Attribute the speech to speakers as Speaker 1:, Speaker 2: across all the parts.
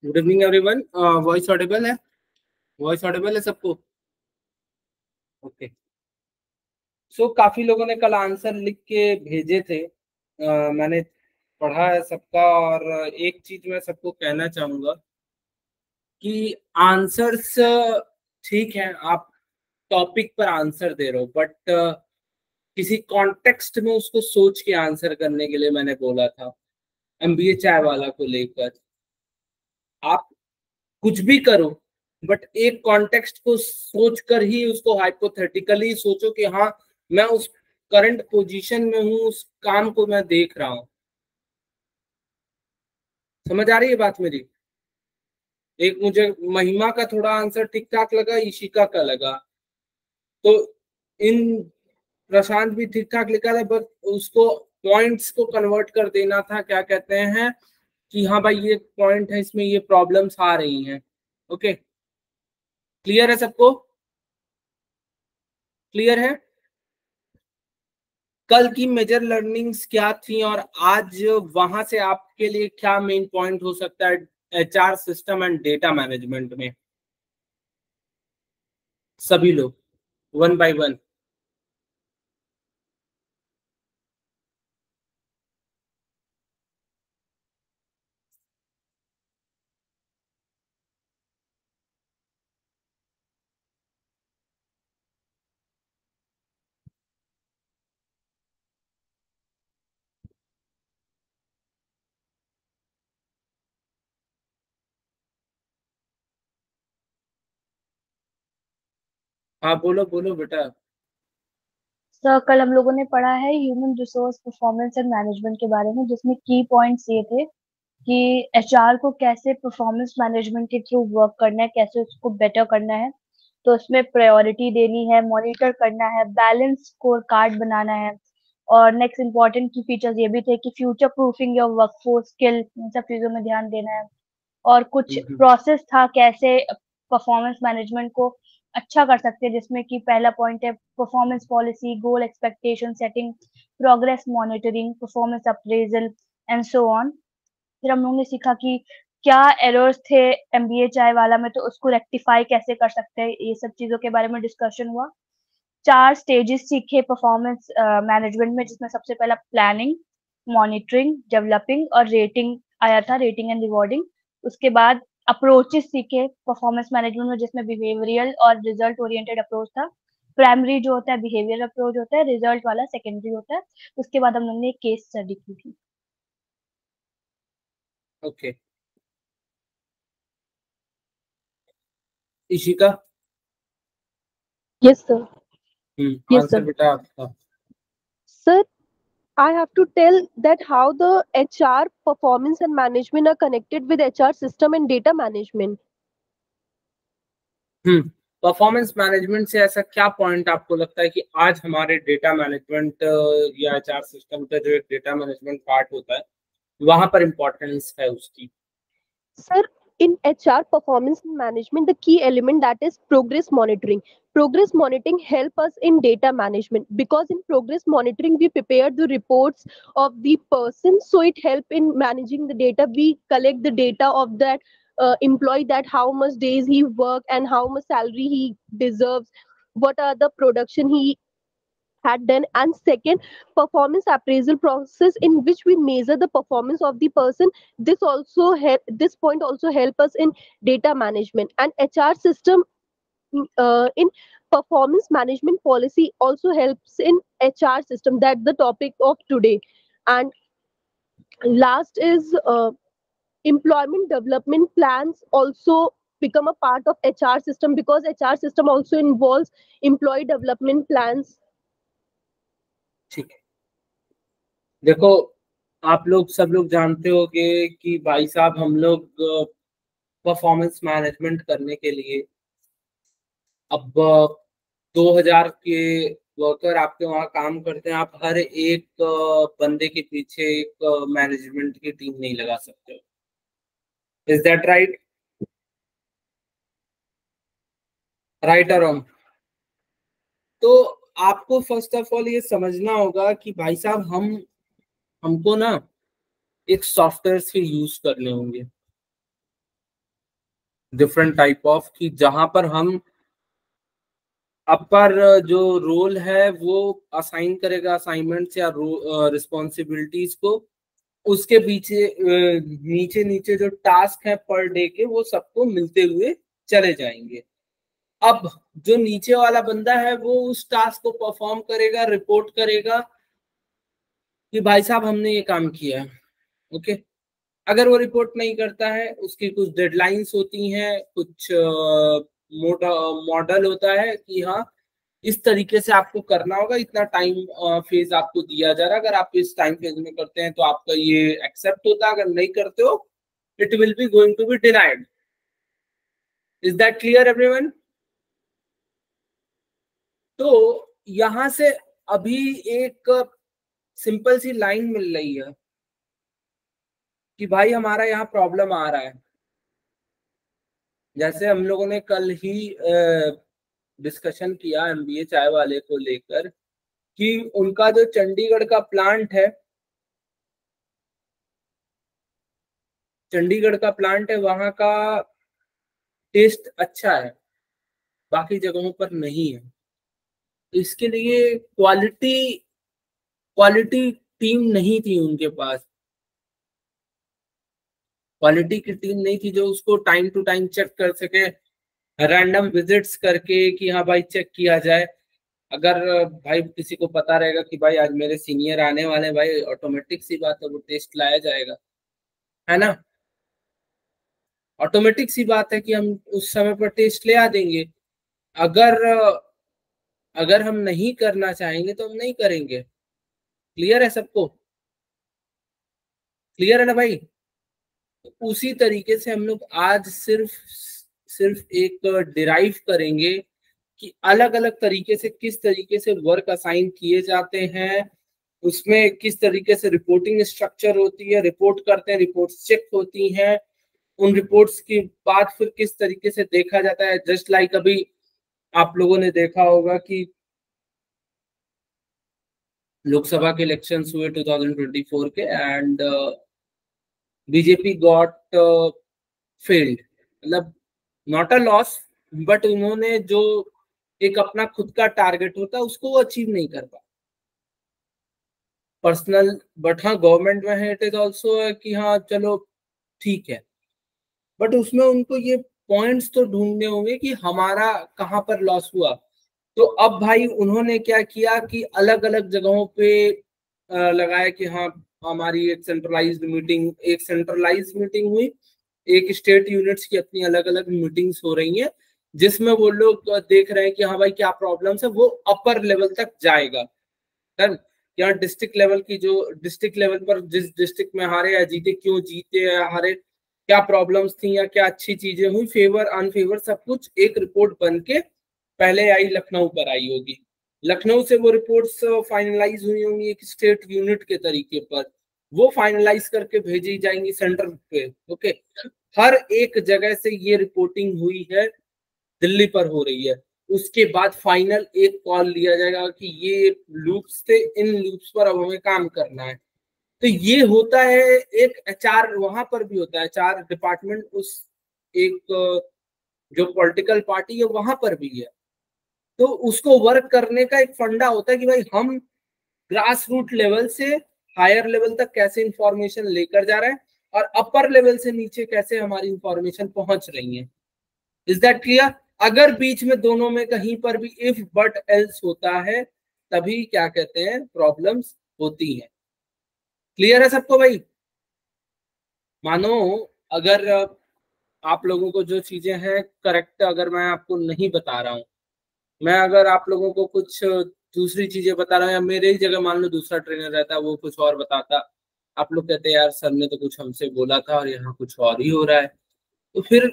Speaker 1: Good evening everyone. Voice Audible है? Voice Audible है सबको? ओके। सो काफी लोगों ने कल आंसर लिख के भेजे थे। मैंने पढ़ा है सबका, और एक चीज मैं सबको कहना चाहूंगा कि आंसर्स ठीक है, आप टॉपिक पर आंसर दे रहे हो, बट किसी कॉन्टेक्स्ट में उसको सोच के आंसर करने के लिए मैंने बोला था। एमबीए चाय वाला को लेकर आप कुछ भी करो, बट एक कॉन्टेक्स्ट को सोच कर ही उसको हाइपोथेटिकली सोचो कि हाँ, मैं उस करंट पोजीशन में हूँ, उस काम को मैं देख रहा हूं। समझ आ रही है बात मेरी? एक मुझे महिमा का थोड़ा आंसर ठीक ठाक लगा, ईशिका का लगा, तो इन प्रशांत भी ठीक ठाक लिखा था, बस उसको पॉइंट्स को कन्वर्ट कर देना था। क्या कहते हैं कि हाँ भाई, ये पॉइंट है, इसमें ये प्रॉब्लम्स आ रही हैं। ओके, क्लियर है सबको? क्लियर है? कल की मेजर लर्निंग्स क्या थी और आज वहां से आपके लिए क्या मेन पॉइंट हो सकता है HR system and data management में? सभी लोग वन बाय वन। हाँ, बोलो बोलो बेटा।
Speaker 2: सर, कल हम लोगों ने पढ़ा है human resource performance and management के बारे में, जिसमें की पॉइंट्स ये थे कि एचआर को कैसे परफॉर्मेंस मैनेजमेंट के थ्रू वर्क करना है, कैसे उसको बेटर करना है। तो उसमें प्रायोरिटी देनी है, मॉनिटर करना है, बैलेंस स्कोर कार्ड बनाना है। और नेक्स्ट इंपॉर्टेंट की फीचर्स ये भी थे कि future proofing your workforce skill, इन सब चीजों में ध्यान देना है। और कुछ
Speaker 1: हम्म।
Speaker 2: प्रोसेस था कैसे परफॉर्मेंस मैनेजमेंट को अच्छा कर सकते हैं, जिसमें कि पहला पॉइंट है performance policy, goal expectation setting, progress monitoring, performance appraisal and so on. फिर हम लोगों ने सीखा कि क्या एरर्स थे एमबीए चाय वाला में, तो उसको रेक्टिफाई कैसे कर सकते हैं, ये सब चीजों के बारे में डिस्कशन हुआ। 4 स्टेजेस सीखे परफॉर्मेंस मैनेजमेंट में, जिसमें सबसे पहला प्लानिंग, मॉनिटरिंग, डेवलपिंग और रेटिंग आया था, रेटिंग एंड रिवॉर्डिंग। उसके बाद अप्रोचेस सीखे परफॉर्मेंस मैनेजमेंट में, जिसमें बिहेवियरल और रिजल्ट ओरिएंटेड अप्रोच था। प्राइमरी जो होता है बिहेवियर अप्रोच होता है, रिजल्ट वाला सेकेंडरी होता है। उसके बाद हम लोग ने केस स्टडी की थी।
Speaker 1: Okay, Ishika.
Speaker 3: Yes, sir. Yes,
Speaker 1: answer
Speaker 3: sir.
Speaker 1: बेटा आपका।
Speaker 3: Sir, I have to tell that how the HR performance and management are connected with HR system and data management.
Speaker 1: Performance management से ऐसा क्या पॉइंट आपको लगता है कि आज हमारे डेटा मैनेजमेंट या एचआर सिस्टम का जो एक डेटा मैनेजमेंट पार्ट होता है, वहां पर इम्पोर्टेंस है उसकी?
Speaker 3: Sir, in HR performance and management, the key element that is progress monitoring. Progress monitoring help us in data management because in progress monitoring we prepare the reports of the person, so it help in managing the data. We collect the data of that employee, that how much days he work and how much salary he deserves, what are the production he had done. And second, performance appraisal process in which we measure the performance of the person. This point also help us in data management. And HR system in performance management policy also helps in HR system, that the topic of today. And last is employment development plans also become a part of HR system, because HR system also involves employee development plans.
Speaker 1: ठीक है। देखो, आप लोग सब लोग जानते होंगे कि भाई साहब, हम लोग परफॉर्मेंस मैनेजमेंट करने के लिए अब 2000 के वर्कर आपके वहाँ काम करते हैं। आप हर एक बंदे के पीछे एक मैनेजमेंट की टीम नहीं लगा सकते हो। Is that right? राइट और रॉन्ग? तो आपको फर्स्ट ऑफ ऑल ये समझना होगा कि भाई साहब, हमको ना एक सॉफ्टवेयर से यूज करने होंगे। डिफरेंट टाइप ऑफ, कि जहां पर हम अपर जो रोल है वो असाइन करेगा असाइनमेंट्स या रिस्पॉन्सिबिलिटीज को, उसके पीछे नीचे नीचे जो टास्क है पर डे के वो सबको मिलते हुए चले जाएंगे। अब जो नीचे वाला बंदा है वो उस टास्क को परफॉर्म करेगा, रिपोर्ट करेगा कि भाई साहब हमने ये काम किया है। ओके, अगर वो रिपोर्ट नहीं करता है, उसकी कुछ डेडलाइंस होती हैं, कुछ मॉडल होता है कि हाँ इस तरीके से आपको करना होगा, इतना टाइम फेज आपको दिया जा रहा है, अगर आप इस टाइम फेज में करते हैं तो आपका ये एक्सेप्ट होता है, अगर नहीं करते हो it will be going to be denied. Is that clear everyone? तो यहां से अभी एक सिंपल सी लाइन मिल रही है कि भाई हमारा यहाँ प्रॉब्लम आ रहा है। जैसे हम लोगों ने कल ही डिस्कशन किया एमबीए चाय वाले को लेकर कि उनका जो चंडीगढ़ का प्लांट है, वहां का टेस्ट अच्छा है, बाकी जगहों पर नहीं है। इसके लिए क्वालिटी टीम नहीं थी उनके पास, क्वालिटी की टीम नहीं थी जो उसको टाइम टू टाइम चेक कर सके, रैंडम विजिट्स करके कि हाँ भाई चेक किया जाए। अगर भाई किसी को पता रहेगा कि भाई आज मेरे सीनियर आने वाले हैं, भाई ऑटोमेटिक सी बात है वो टेस्ट लाया जाएगा, है ना। ऑटोमेटिक सी बात है कि हम उस समय पर टेस्ट ले आ देंगे। अगर अगर हम नहीं करना चाहेंगे तो हम नहीं करेंगे। क्लियर है सबको? क्लियर है ना भाई? उसी तरीके से हम लोग आज सिर्फ एक डिराइव करेंगे कि अलग अलग तरीके से किस तरीके से वर्क असाइन किए जाते हैं, उसमें किस तरीके से रिपोर्टिंग स्ट्रक्चर होती है, रिपोर्ट करते हैं, रिपोर्ट्स चेक होती हैं, उन रिपोर्ट्स के बाद फिर किस तरीके से देखा जाता है। जस्ट लाइक अभी आप लोगों ने देखा होगा कि लोकसभा के इलेक्शंस हुए 2024 के, एंड बीजेपी गॉट फेल्ड, मतलब नॉट अ लॉस, बट उन्होंने जो एक अपना खुद का टारगेट होता है उसको वो अचीव नहीं कर पाए पर्सनल। बट हाँ गवर्नमेंट में है, इट इज ऑल्सो है कि हाँ चलो ठीक है, बट उसमें उनको ये पॉइंट्स तो ढूंढने होंगे कि हमारा कहाँ पर लॉस हुआ। तो अब भाई उन्होंने क्या किया कि अलग अलग जगहों पे लगाया कि हाँ हमारी एक सेंट्रलाइज्ड मीटिंग हुई, एक स्टेट यूनिट्स की अपनी अलग अलग मीटिंग्स हो रही हैं, जिसमें वो लोग देख रहे हैं कि हाँ भाई क्या प्रॉब्लम्स है, वो अपर लेवल तक जाएगा। डन। यहाँ डिस्ट्रिक्ट लेवल पर जिस डिस्ट्रिक्ट में हारे या जीते, क्यों जीते या हारे, क्या प्रॉब्लम्स थी या क्या अच्छी चीजें हुई, फेवर अनफेवर, सब कुछ एक रिपोर्ट बन के पहले आई लखनऊ पर आई होगी। लखनऊ से वो रिपोर्ट्स फाइनलाइज हुई होंगी एक स्टेट यूनिट के तरीके पर, वो फाइनलाइज करके भेजी जाएंगी सेंटर पे। ओके, हर एक जगह से ये रिपोर्टिंग हुई है, दिल्ली पर हो रही है। उसके बाद फाइनल एक कॉल लिया जाएगा कि ये लूप्स थे, इन लूप्स पर अब हमें काम करना है। तो ये होता है एक एचआर, वहां पर भी होता है एचआर डिपार्टमेंट, उस एक जो पॉलिटिकल पार्टी है वहां पर भी है। तो उसको वर्क करने का एक फंडा होता है कि भाई हम ग्रास रूट लेवल से हायर लेवल तक कैसे इंफॉर्मेशन लेकर जा रहे हैं और अपर लेवल से नीचे कैसे हमारी इंफॉर्मेशन पहुंच रही है। Is that clear? अगर बीच में दोनों में कहीं पर भी इफ बट एल्स होता है तभी क्या कहते हैं प्रॉब्लम्स होती हैं। क्लियर है सबको भाई? मानो अगर आप लोगों को जो चीजें हैं करेक्ट अगर मैं आपको नहीं बता रहा हूं, मैं अगर आप लोगों को कुछ दूसरी चीजें बता रहा हूँ, या मेरे ही जगह मान लो दूसरा ट्रेनर रहता वो कुछ और बताता, आप लोग कहते यार सर ने तो कुछ हमसे बोला था और यहाँ कुछ और ही हो रहा है, तो फिर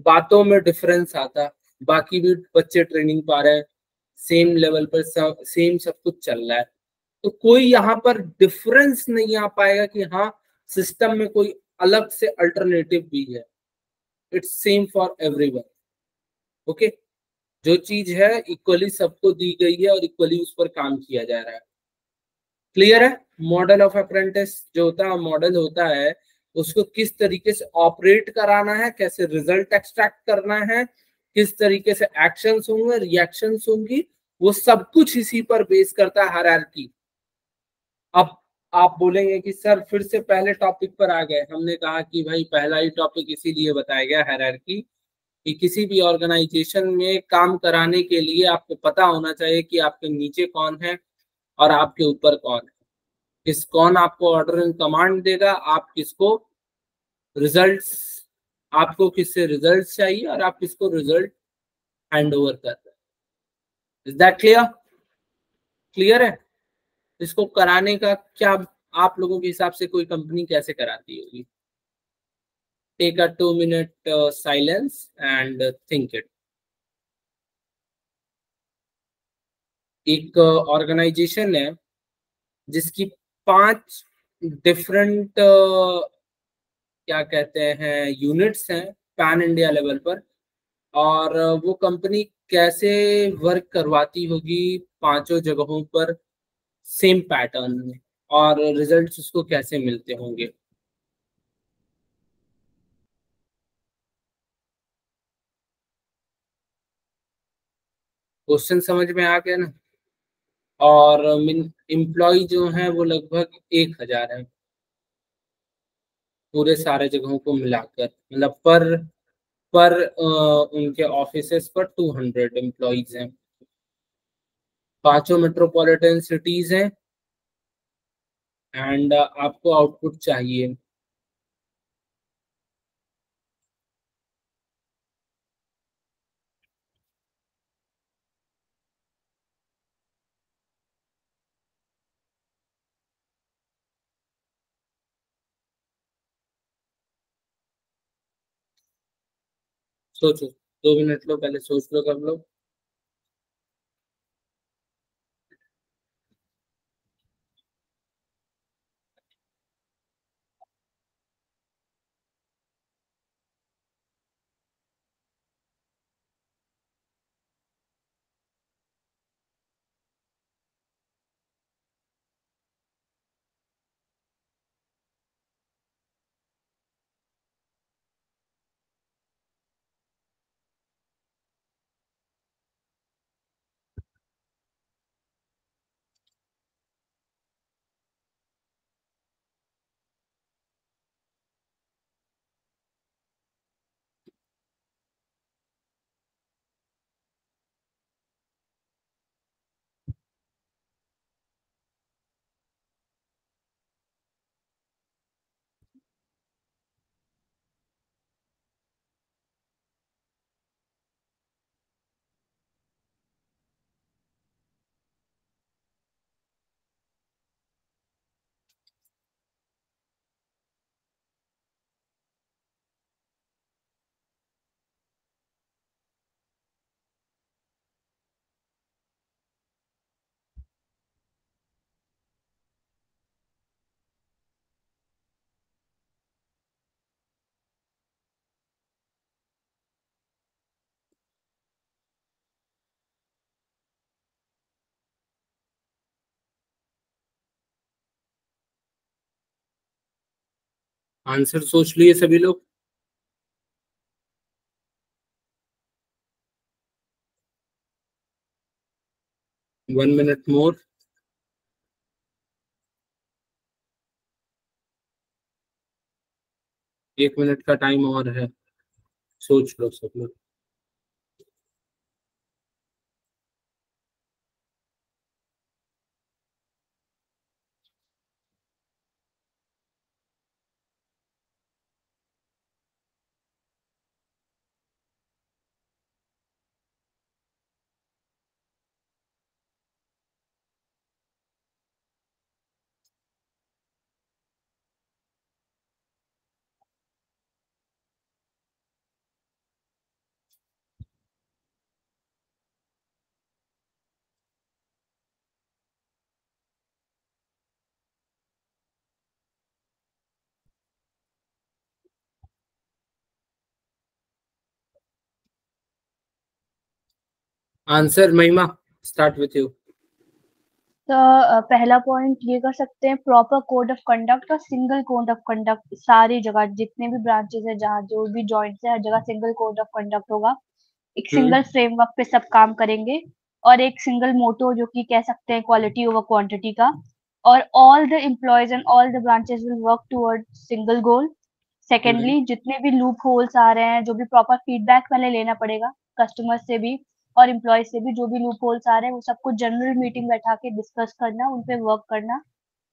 Speaker 1: बातों में डिफरेंस आता। बाकी भी बच्चे ट्रेनिंग पा रहे हैं, सेम लेवल पर सेम सब कुछ चल रहा है, तो कोई यहाँ पर डिफरेंस नहीं आ पाएगा कि हाँ सिस्टम में कोई अलग से अल्टरनेटिव भी है। It's same for everyone. Okay, जो चीज है इक्वली सबको दी गई है और इक्वली उस पर काम किया जा रहा है। क्लियर है? मॉडल ऑफ अप्रेंटिस जो होता है, मॉडल होता है उसको किस तरीके से ऑपरेट कराना है, कैसे रिजल्ट एक्सट्रैक्ट करना है, किस तरीके से एक्शंस होंगे, रिएक्शंस होंगी, वो सब कुछ इसी पर बेस करता है हायरार्की। अब आप बोलेंगे कि सर फिर से पहले टॉपिक पर आ गए। हमने कहा कि भाई पहला ही टॉपिक इसीलिए बताया गया हायरार्की कि किसी भी ऑर्गेनाइजेशन में काम कराने के लिए आपको पता होना चाहिए कि आपके नीचे कौन है और आपके ऊपर कौन है। कौन आपको ऑर्डर इन कमांड देगा, आप किसको रिजल्ट्स, आपको किससे रिजल्ट चाहिए और आप किसको रिजल्ट हैंड ओवर कर रहे हैं। Is that clear? क्लियर है? इसको कराने का क्या आप लोगों के हिसाब से कोई कंपनी कैसे कराती होगी? Take a 2 minute silence and think it. एक ऑर्गेनाइजेशन है जिसकी 5 डिफरेंट क्या कहते हैं यूनिट्स हैं पैन इंडिया लेवल पर, और वो कंपनी कैसे वर्क करवाती होगी 5 जगहों पर सेम पैटर्न में, और रिजल्ट्स उसको कैसे मिलते होंगे। क्वेश्चन समझ में आ गया ना? और एम्प्लॉय जो हैं वो लगभग 1000 है पूरे सारे जगहों को मिलाकर, मतलब पर उनके ऑफिसेस पर 200 एम्प्लॉयज हैं। 5 मेट्रोपॉलिटन सिटीज हैं एंड आपको आउटपुट चाहिए। सोचो, 2 मिनट लो, पहले सोच लो, कर लो। आंसर सोच लिए सभी लोग? वन मिनट मोर। 1 मिनट का टाइम और है, सोच लो सब लोग। आंसर महिमा, स्टार्ट विथ यू।
Speaker 2: तो पहला पॉइंट ये कर सकते हैं, प्रॉपर कोड ऑफ कंडक्ट और सिंगल कोड ऑफ कंडक्ट सारी जगह, जितने भी ब्रांचेस है, जहाँ जो भी जॉइंट्स है, हर जगह सिंगल कोड ऑफ कंडक्ट होगा। एक सिंगल फ्रेमवर्क पे सब काम करेंगे, और एक सिंगल मोटो जो कि कह सकते हैं क्वालिटी ओवर क्वांटिटी का। और all the employees and all the branches will work toward single goal. Secondly, जितने भी लूप होल्स आ रहे हैं, जो भी प्रॉपर फीडबैक पहले लेना पड़ेगा कस्टमर से भी और एम्प्लॉय से भी, जो भी लूप होल्स आ रहे हैं वो सबको जनरल मीटिंग बैठा के डिस्कस करना, उन पे वर्क करना।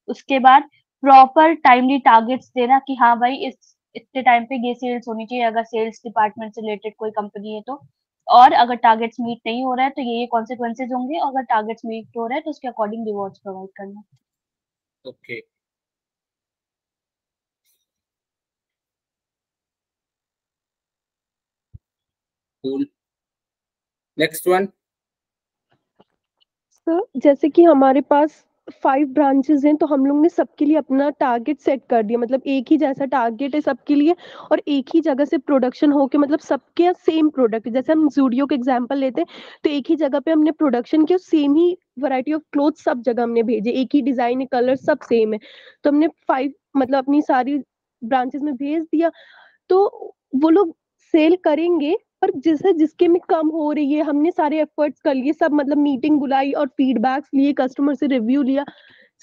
Speaker 2: उसके बाद प्रॉपर टाइमली टारगेट्स देना कि हाँ भाई इस इतने टाइम पे ये सेल्स होनी चाहिए, अगर सेल्स डिपार्टमेंट से रिलेटेड कोई कंपनी है तो। और अगर टारगेट्स मीट नहीं हो रहा है तो ये कॉन्सिक्वेंसेज होंगे, अगर टारगेट्स मीट हो रहा है तो उसके अकॉर्डिंग रिवॉर्ड्स प्रोवाइड करना।
Speaker 1: Okay, cool. Next one.
Speaker 3: Sir जैसे कि हमारे पास 5 ब्रांचेस हैं, तो हम लोग ने सबके लिए अपना टारगेट सेट कर दिया, मतलब एक ही जैसा टारगेट है सबके लिए, और एक ही जगह से प्रोडक्शन हो के, मतलब सबके सेम प्रोडक्ट। जैसे हम जूडियो का एग्जांपल लेते हैं, तो एक ही जगह पे हमने प्रोडक्शन किया, same he variety of cloth सब जगह हमने भेजे, एक ही डिजाइन है, कलर सब सेम है। तो हमने 5 मतलब अपनी सारी ब्रांचेस में भेज दिया, तो वो लोग सेल करेंगे। पर जैसे जिसके में कम हो रही है, हमने सारे एफर्ट्स कर लिए सब, मतलब मीटिंग बुलाई और फीडबैक्स लिए, कस्टमर से रिव्यू लिया,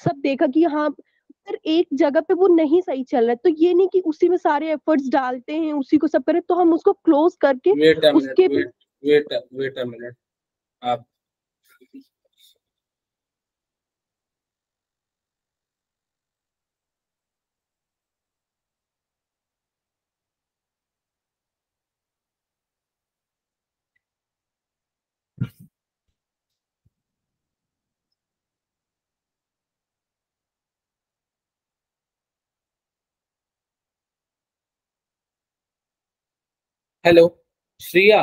Speaker 3: सब देखा कि हाँ सर एक जगह पे वो नहीं सही चल रहा है, तो ये नहीं कि उसी में सारे एफर्ट्स डालते हैं, उसी को सब करें, तो हम उसको क्लोज करके
Speaker 1: वेट अ मिनट,
Speaker 3: उसके
Speaker 1: वेट अ मिनट। आप हेलो श्रिया,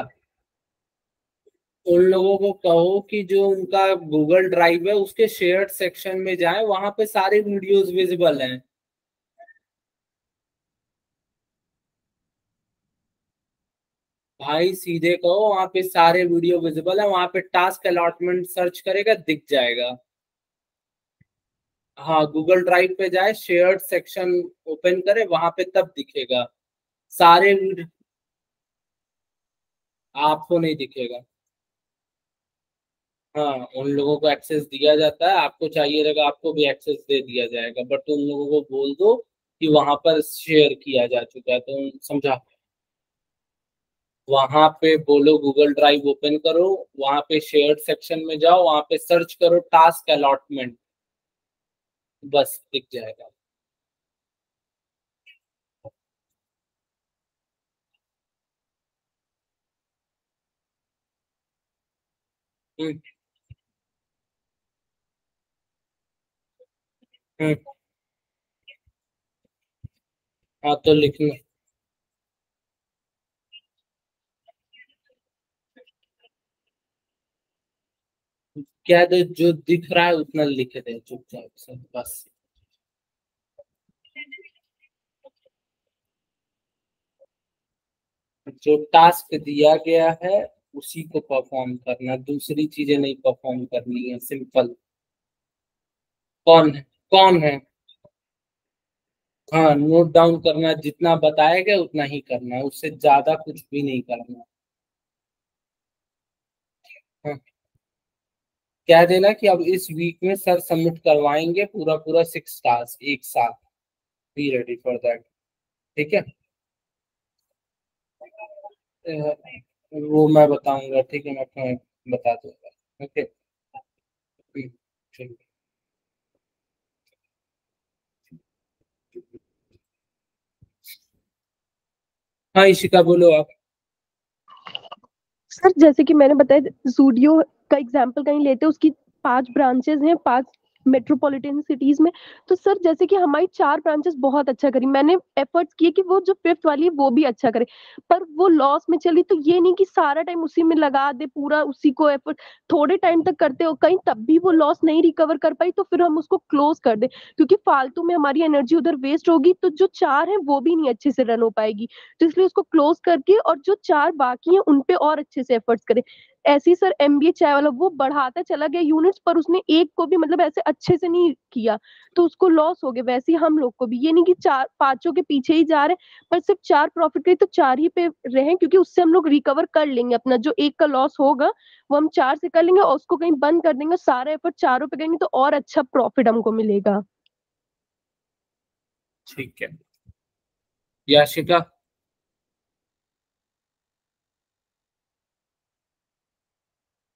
Speaker 1: उन लोगों को कहो कि जो उनका गूगल ड्राइव है उसके शेयर्ड सेक्शन में जाए, वहां पे सारे वीडियोस विजिबल हैं। भाई सीधे कहो वहां पे सारे वीडियो विजिबल है, वहां पे टास्क अलॉटमेंट सर्च करेगा दिख जाएगा। हाँ, गूगल ड्राइव पे जाए, शेयर्ड सेक्शन ओपन करे, वहां पे तब दिखेगा सारे वीडियो। आपको नहीं दिखेगा। हाँ, उन लोगों को एक्सेस दिया जाता है, आपको चाहिए रहेगा आपको भी एक्सेस दे दिया जाएगा, बट उन लोगों को बोल दो कि वहां पर शेयर किया जा चुका है, तो समझा। वहां पे बोलो गूगल ड्राइव ओपन करो, वहां पे शेयर्ड सेक्शन में जाओ, वहां पे सर्च करो टास्क अलॉटमेंट, बस दिख जाएगा। हम्म। हम्म। हाँ तो लिखना क्या दे, जो दिख रहा है उतना लिख दे चुपचाप से बस। जो टास्क दिया गया है उसी को परफॉर्म करना, दूसरी चीजें नहीं परफॉर्म करनी है, सिंपल। कौन है? कौन है? हाँ, नोट डाउन करना, जितना बताया गया उतना ही करना है, उससे ज्यादा कुछ भी नहीं करना। हाँ, कह देना कि अब इस वीक में सर सबमिट करवाएंगे पूरा पूरा 6 टास्क एक साथ, बी रेडी फॉर दैट। ठीक है। अ, वो मैं बताऊंगा, ठीक है, मैं तुम्हें बता दूंगा। ओके। ठीक। हाँ इशिका बोलो आप।
Speaker 3: सर जैसे कि मैंने बताया, जूडियो का एग्जांपल कहीं लेते हैं, उसकी 5 ब्रांचेस हैं, 5 मेट्रोपॉलिटन सिटीज में। तो सर जैसे कि हमारी 4 ब्रांचेस बहुत अच्छा करी, मैंने एफर्ट्स किए कि वो जो 5th वाली है वो भी अच्छा करे, पर वो लॉस में चली। तो ये नहीं कि सारा टाइम उसी में लगा दे, पूरा उसी को एफर्ट थोड़े टाइम तक करते हो, कहीं तब भी वो लॉस नहीं रिकवर कर पाई, तो फिर हम उसको क्लोज कर दे, क्योंकि फालतू में हमारी एनर्जी उधर वेस्ट होगी, तो जो 4 है वो भी नहीं अच्छे से रन हो पाएगी। तो इसलिए उसको क्लोज करके और जो 4 बाकी हैं उन पे और अच्छे से एफर्ट्स करें। ऐसी सर MBA चाय वाला वो बढ़ाता चला गया यूनिट्स, पर उसने एक को भी मतलब ऐसे अच्छे से नहीं किया, तो उसको लॉस हो गया। वैसे ही हम लोग को भी ये नहीं कि 4-5 के पीछे ही जा रहे हैं, पर सिर्फ 4 प्रॉफिट गई तो 4 ही पे रहे, क्योंकि उससे हम लोग रिकवर कर लेंगे। अपना जो एक का लॉस होगा वो हम 4 से कर लेंगे और उसको कहीं बंद कर देंगे, सारा एफर्ट 4 पे करेंगे तो और अच्छा प्रॉफिट हमको मिलेगा।
Speaker 1: ठीक है याशिका।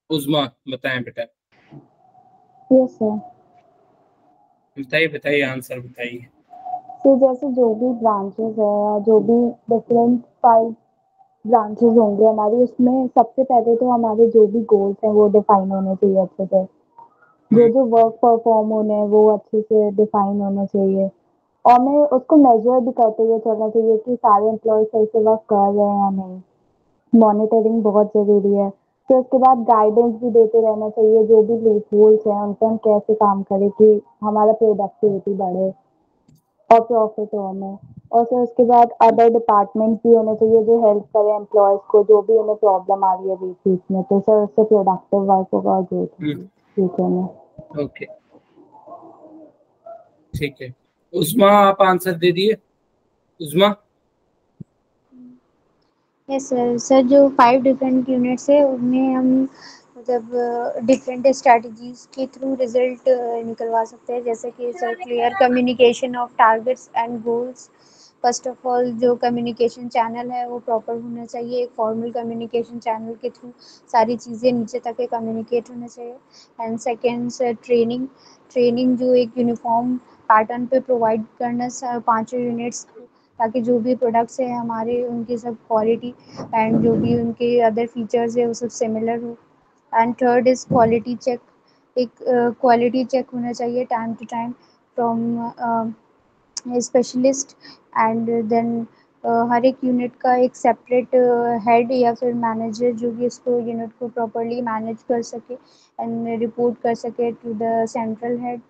Speaker 1: उस्मा बताएं बेटा।
Speaker 2: Yes sir.
Speaker 1: बताइए बताइए, आंसर बताइए।
Speaker 2: तो जैसे जो भी ब्रांचेस है या जो भी डिफरेंट 5 ब्रांचेस होंगे हमारी, उसमें सबसे पहले तो हमारे जो भी गोल्स हैं वो डिफाइन होने चाहिए अच्छे से। जो जो वर्क परफॉर्म होने हैं वो अच्छे से डिफाइन होने चाहिए, और हमें उसको मेजर भी करते हुए चलना चाहिए कि सारे एम्प्लॉय सही से वर्क कर रहे हैं या नहीं। मॉनिटरिंग बहुत ज़रूरी है। फिर उसके बाद गाइडेंस भी देते रहना चाहिए, जो भी लूप होल्स हैं उन पर हम कैसे काम करें कि हमारा प्रोडक्टिविटी बढ़े और प्रॉफिट हो हमें। और फिर उसके बाद अदर डिपार्टमेंट भी होने चाहिए जो हेल्प करें एम्प्लॉयज़ को, जो भी उन्हें प्रॉब्लम आ रही है बीच बीच में, तो सर उससे प्रोडक्टिव वर्क होगा और ग्रोथ होगी फ्यूचर में।
Speaker 1: ओके ठीक है। उस्मा आप आंसर दे दिए। उस्मा।
Speaker 4: Yes sir. सर जो 5 डिफरेंट यूनिट्स है उनमें हम मतलब डिफरेंट स्ट्रैटेजीज के थ्रू रिजल्ट निकलवा सकते हैं, जैसे कि sir clear communication of targets and goals. First of all जो कम्युनिकेशन चैनल है वो प्रॉपर होना चाहिए, एक फॉर्मल कम्युनिकेशन चैनल के थ्रू सारी चीज़ें नीचे तक के कम्युनिकेट होना चाहिए। And second sir training. Training जो एक यूनिफॉर्म पैटर्न पे प्रोवाइड करना 5 यूनिट्स, ताकि जो भी प्रोडक्ट्स हैं हमारे उनकी सब क्वालिटी एंड जो भी उनके अदर फीचर्स है वो सब सिमिलर हो। And third is quality check. एक क्वालिटी चेक होना चाहिए time to time from specialist. And then हर एक यूनिट का एक सेपरेट हेड या फिर मैनेजर जो भी इसको यूनिट को प्रॉपरली मैनेज कर सके एंड रिपोर्ट कर सके to the central head.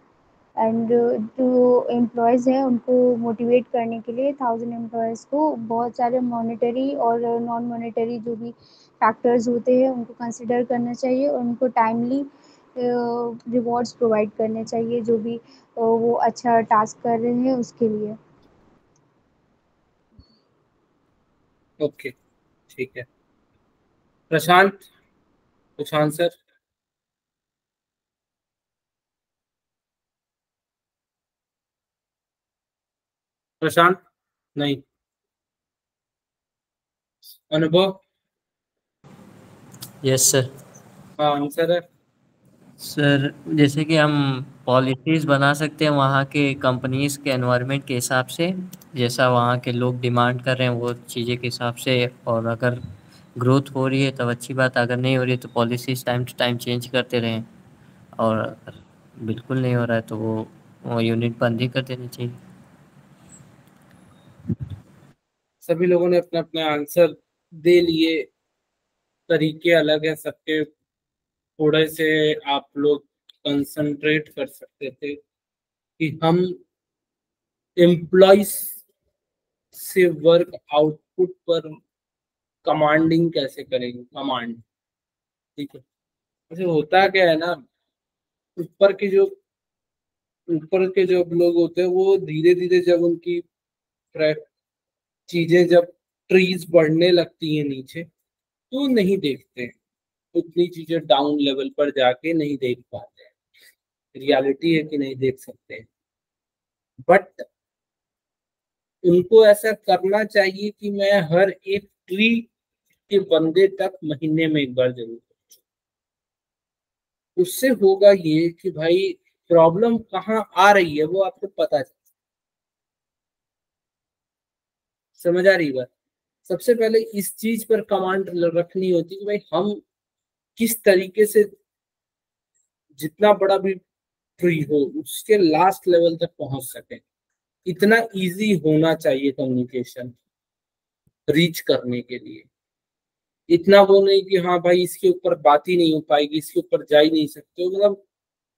Speaker 4: And जो एम्प्लॉयज़ हैं उनको मोटिवेट करने के लिए 1000 एम्प्लॉयज़ को बहुत सारे मॉनेटरी और नॉन मॉनेटरी जो भी फैक्टर्स होते हैं उनको कंसिडर करना चाहिए, और उनको टाइमली रिवॉर्ड्स प्रोवाइड करने चाहिए जो भी वो अच्छा टास्क कर रहे हैं उसके लिए।
Speaker 1: ओके ठीक है। प्रशांत कुछ आंसर। प्रशांत नहीं। अनुभव।
Speaker 5: Yes sir.
Speaker 1: हाँ आंसर है।
Speaker 5: सर जैसे कि हम पॉलिसीज़ बना सकते हैं वहाँ के कंपनीज़ के एनवायरनमेंट के हिसाब से, जैसा वहाँ के लोग डिमांड कर रहे हैं वो चीज़ें के हिसाब से। और अगर ग्रोथ हो रही है तब अच्छी बात, अगर नहीं हो रही है तो policies time to time change करते रहें। और अगर बिल्कुल नहीं हो रहा है तो वो यूनिट बंद ही कर देनी चाहिए।
Speaker 1: सभी लोगों ने अपने अपने आंसर दे लिए। तरीके अलग है सबके। थोड़े से आप लोग कंसंट्रेट कर सकते थे कि हम एम्प्लॉयज से वर्क आउटपुट पर कमांडिंग कैसे करेंगे। कमांड ठीक है। वैसे होता क्या है ना, ऊपर के जो ऊपर के जो लोग होते हैं वो धीरे धीरे जब उनकी चीजें जब ट्रीज बढ़ने लगती हैं नीचे तो नहीं देखते हैं। उतनी चीजें डाउन लेवल पर जाके नहीं देख पाते हैं। रियलिटी है कि नहीं देख सकते हैं। बट उनको ऐसा करना चाहिए कि मैं हर एक ट्री के बंदे तक महीने में एक बार जरूर पहुंचूं। उससे होगा ये कि भाई प्रॉब्लम कहाँ आ रही है वो आपको पता चले। समझ आ रही बात। सबसे पहले इस चीज पर कमांड रखनी होती है कि भाई हम किस तरीके से जितना बड़ा भी ट्री हो उसके लास्ट लेवल तक पहुंच सके। इतना इजी होना चाहिए कम्युनिकेशन रीच करने के लिए। इतना वो नहीं कि हाँ भाई इसके ऊपर बात ही नहीं हो पाएगी, इसके ऊपर जा ही नहीं सकते मतलब।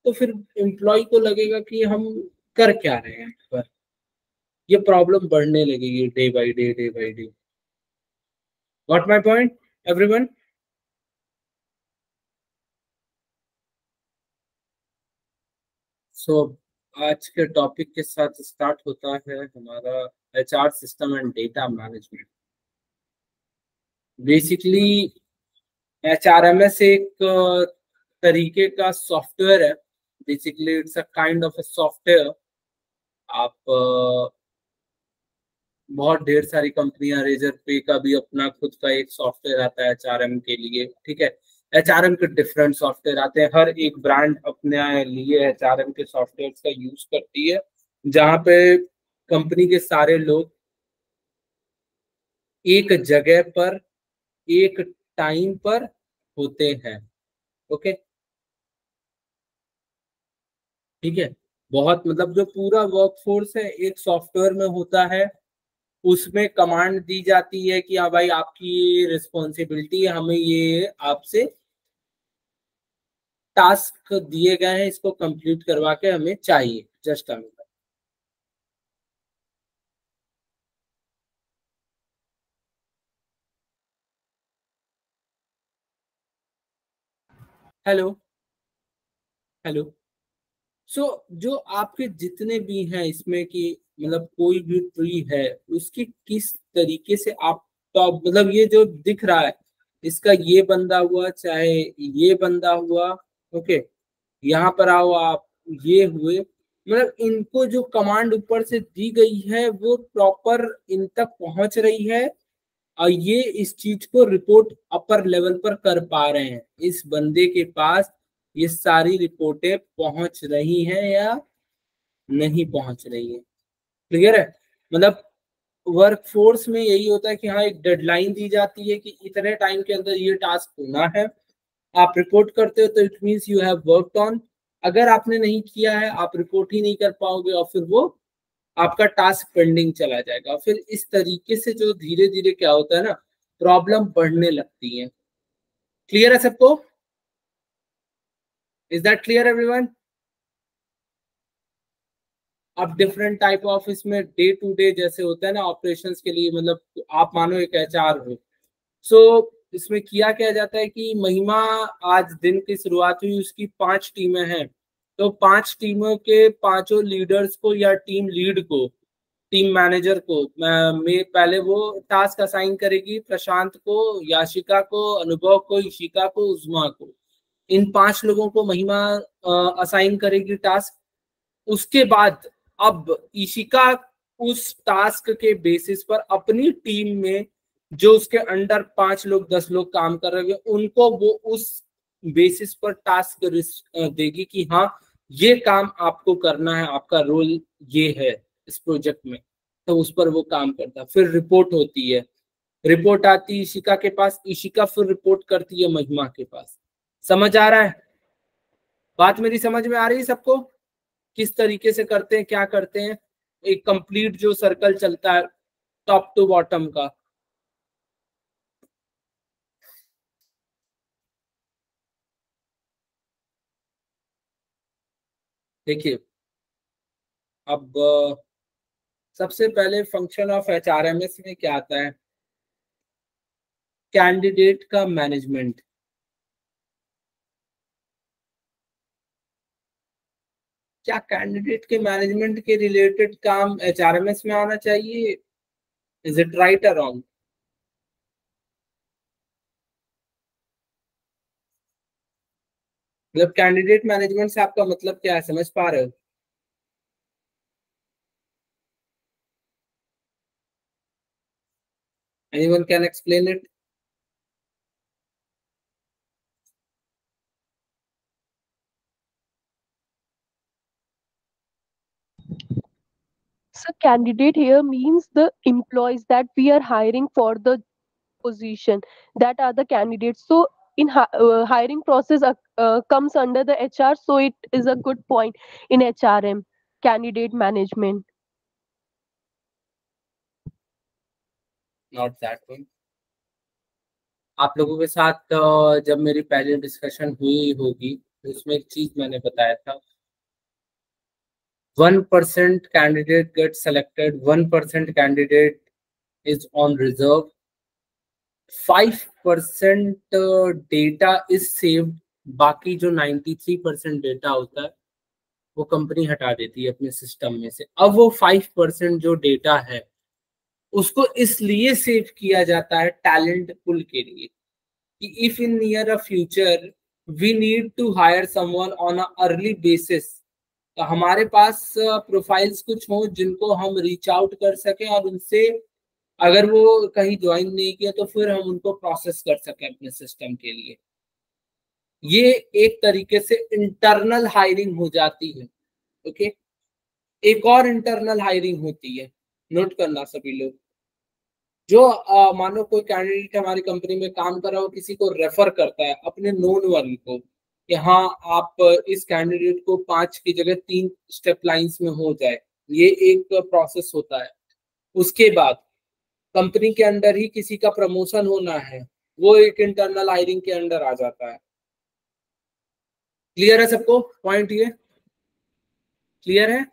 Speaker 1: तो फिर एम्प्लॉय को लगेगा कि हम कर क्या रहे हैं पर ये प्रॉब्लम बढ़ने लगेगी day by day day by day. Got my point everyone. So आज के टॉपिक के साथ स्टार्ट होता है हमारा HR system and data management. Basically HRMS एक तरीके का सॉफ्टवेयर है। Basically it's a kind of a software. आप बहुत ढेर सारी कंपनियां, रेजर पे का भी अपना खुद का एक सॉफ्टवेयर आता है HRM के लिए, ठीक है। HRM के डिफरेंट सॉफ्टवेयर आते हैं, हर एक ब्रांड अपने लिए HRM के सॉफ्टवेयर का यूज करती है, जहाँ पे कंपनी के सारे लोग एक जगह पर एक टाइम पर होते हैं। ओके, ठीक है। बहुत मतलब जो पूरा वर्कफोर्स है एक सॉफ्टवेयर में होता है, उसमें कमांड दी जाती है कि हाँ भाई आपकी ये रिस्पॉन्सिबिलिटी है, हमें ये आपसे टास्क दिए गए हैं, इसको कंप्लीट करवा के हमें चाहिए। जस्ट हमें हेलो हेलो। सो जो आपके जितने भी हैं इसमें कि मतलब कोई भी ट्री है, उसकी किस तरीके से आप टॉप मतलब ये जो दिख रहा है इसका ये बंदा हुआ चाहे ये बंदा हुआ, ओके, यहाँ पर आओ आप, ये हुए, मतलब इनको जो कमांड ऊपर से दी गई है वो प्रॉपर इन तक पहुंच रही है, और ये इस चीज को रिपोर्ट अपर लेवल पर कर पा रहे हैं। इस बंदे के पास ये सारी रिपोर्टें पहुंच रही हैं या नहीं पहुंच रही है। क्लियर है? मतलब वर्कफोर्स में यही होता है कि हाँ एक डेडलाइन दी जाती है कि इतने टाइम के अंदर ये टास्क होना है, आप रिपोर्ट करते हो तो it means you have worked on. अगर आपने नहीं किया है आप रिपोर्ट ही नहीं कर पाओगे और फिर वो आपका टास्क पेंडिंग चला जाएगा। फिर इस तरीके से जो धीरे धीरे क्या होता है ना, प्रॉब्लम बढ़ने लगती है। क्लियर है सबको? Is that clear everyone? अब डिफरेंट टाइप ऑफ इसमें डे टू डे जैसे होता है ना ऑपरेशंस के लिए, मतलब आप मानो एक HR हो, सो इसमें किया क्या जाता है कि महिमा आज दिन की शुरुआत हुई, उसकी 5 टीमें हैं, तो 5 टीमों के पांचों लीडर्स को या टीम लीड को, टीम मैनेजर को मैं पहले वो टास्क असाइन करेगी, प्रशांत को, याशिका को, अनुभव को, ईशिका को, उज्मा को। इन 5 लोगों को महिमा असाइन करेगी टास्क। उसके बाद अब ईशिका उस टास्क के बेसिस पर अपनी टीम में जो उसके अंडर 5 लोग 10 लोग काम कर रहे हैं उनको वो उस बेसिस पर टास्क देगी कि हाँ ये काम आपको करना है, आपका रोल ये है इस प्रोजेक्ट में, तो उस पर वो काम करता है। फिर रिपोर्ट होती है, रिपोर्ट आती है ईशिका के पास, ईशिका फिर रिपोर्ट करती है महिमा के पास। समझ आ रहा है बात? मेरी समझ में आ रही है सबको किस तरीके से करते हैं, क्या करते हैं? एक कंप्लीट जो सर्कल चलता है टॉप टू बॉटम का। देखिए अब सबसे पहले फंक्शन ऑफ HRMS में क्या आता है? कैंडिडेट का मैनेजमेंट। क्या कैंडिडेट के मैनेजमेंट के रिलेटेड काम HRMS में आना चाहिए? इज इट राइट और रॉन्ग? मतलब कैंडिडेट मैनेजमेंट से आपका मतलब क्या है, समझ पा रहे हो? Anyone can explain it?
Speaker 3: So candidate here means the employees that we are hiring for the position, that are the candidates. So in hiring process comes under the HR, so it is a good point in HRM, candidate management.
Speaker 1: Not that one. आप लोगों के साथ जब मेरी पहली discussion हुई होगी तो उसमें एक चीज मैंने बताया था, 1% candidate gets selected, 1% candidate is on reserve, 5% data is saved, बाकी जो 93% डेटा होता है वो कंपनी हटा देती है अपने सिस्टम में से। अब वो 5% जो डेटा है उसको इसलिए सेव किया जाता है टैलेंट पुल के लिए कि if in near a future we need to hire someone on a early basis, तो हमारे पास प्रोफाइल्स कुछ हो जिनको हम रीच आउट कर सकें और उनसे अगर वो कहीं ज्वाइन नहीं किया तो फिर हम उनको प्रोसेस कर सकें अपने सिस्टम के लिए। ये एक तरीके से इंटरनल हायरिंग हो जाती है। ओके, एक और इंटरनल हायरिंग होती है, नोट करना सभी लोग। जो मानो कोई कैंडिडेट हमारी कंपनी में काम कर रहा हो, किसी को रेफर करता है अपने नोन वन को कि हाँ आप इस कैंडिडेट को 5 की जगह 3 स्टेप लाइंस में हो जाए, ये एक प्रोसेस होता है। उसके बाद कंपनी के अंडर ही किसी का प्रमोशन होना है, वो एक इंटरनल हायरिंग के अंडर आ जाता है। क्लियर है सबको पॉइंट? ये क्लियर है?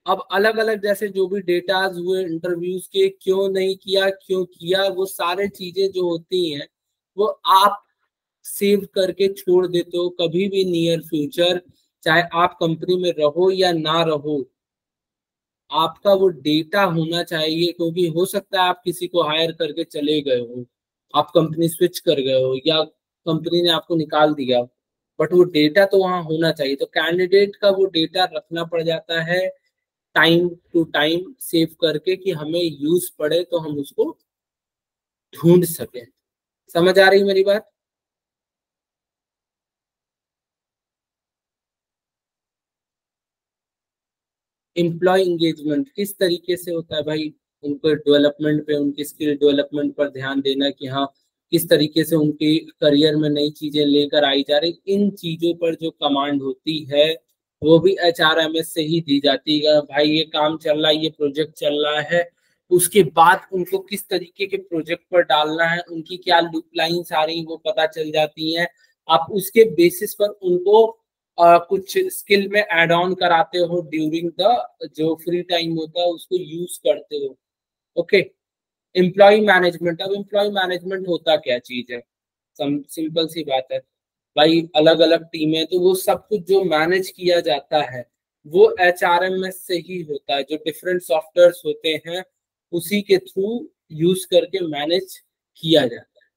Speaker 1: अब अलग अलग जैसे जो भी डेटाज हुए इंटरव्यूज के, क्यों नहीं किया, क्यों किया, वो सारे चीजें जो होती हैं वो आप सेव करके छोड़ देते हो। कभी भी नियर फ्यूचर, चाहे आप कंपनी में रहो या ना रहो, आपका वो डेटा होना चाहिए। क्योंकि हो सकता है आप किसी को हायर करके चले गए हो, आप कंपनी स्विच कर गए हो या कंपनी ने आपको निकाल दिया, बट वो डेटा तो वहां होना चाहिए। तो कैंडिडेट का वो डेटा रखना पड़ जाता है टाइम टू टाइम सेव करके कि हमें यूज पड़े तो हम उसको ढूंढ सकें। समझ आ रही मेरी बात? एम्प्लॉय एंगेजमेंट किस तरीके से होता है भाई? उनको डेवलपमेंट पे, उनकी स्किल डेवलपमेंट पर ध्यान देना कि हाँ किस तरीके से उनके करियर में नई चीजें लेकर आई जा रही, इन चीजों पर जो कमांड होती है वो भी HRMS से ही दी जाती है। भाई ये काम चल रहा है, ये प्रोजेक्ट चल रहा है, उसके बाद उनको किस तरीके के प्रोजेक्ट पर डालना है, उनकी क्या लूप लाइन्स आ रही वो पता चल जाती हैं। आप उसके बेसिस पर उनको कुछ स्किल में एड ऑन कराते हो, ड्यूरिंग द जो फ्री टाइम होता है उसको यूज करते हो। Okay, employee management. अब एम्प्लॉय मैनेजमेंट होता क्या चीज है? सिंपल सी बात है भाई, अलग अलग टीमें, तो वो सब कुछ जो मैनेज किया जाता है वो HRMS से ही होता है। जो डिफरेंट सॉफ्टवेयर होते हैं उसी के थ्रू यूज करके मैनेज किया जाता है।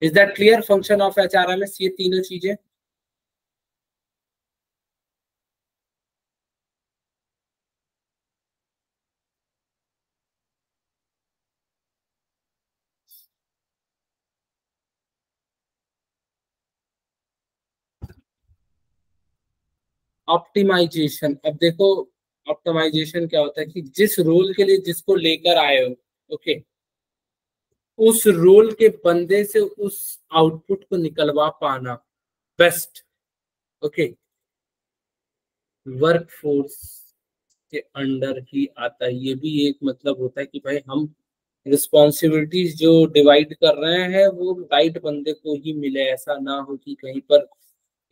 Speaker 1: Is that clear? Function of HRMS ये तीनों चीजें। ऑप्टिमाइजेशन। अब देखो ऑप्टिमाइजेशन क्या होता है कि जिस रोल के लिए जिसको लेकर आए हो, ओके, उस रोल के बंदे से उस आउटपुट को निकलवा पाना बेस्ट। ओके, वर्क फोर्स के अंडर ही आता है। ये भी एक मतलब होता है कि भाई हम रिस्पॉन्सिबिलिटीज जो डिवाइड कर रहे हैं वो राइट बंदे को ही मिले, ऐसा ना हो कि कहीं पर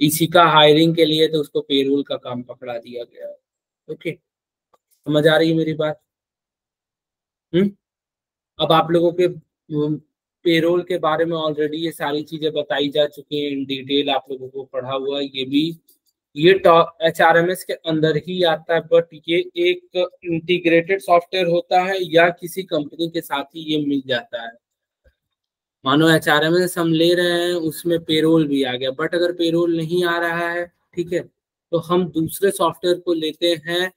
Speaker 1: इसी का हायरिंग के लिए तो उसको पेरोल का काम पकड़ा दिया गया। ओके, समझ आ रही है मेरी बात? हम्म। अब आप लोगों के पेरोल के बारे में ऑलरेडी ये सारी चीजें बताई जा चुकी हैं इन डिटेल, आप लोगों को पढ़ा हुआ है। ये भी ये HRMS के अंदर ही आता है, बट ये एक इंटीग्रेटेड सॉफ्टवेयर होता है या किसी कंपनी के साथ ही ये मिल जाता है। मानो HRMS हम ले रहे हैं, उसमें पेरोल भी आ गया, बट अगर पेरोल नहीं आ रहा है, ठीक है, तो हम दूसरे सॉफ्टवेयर को लेते हैं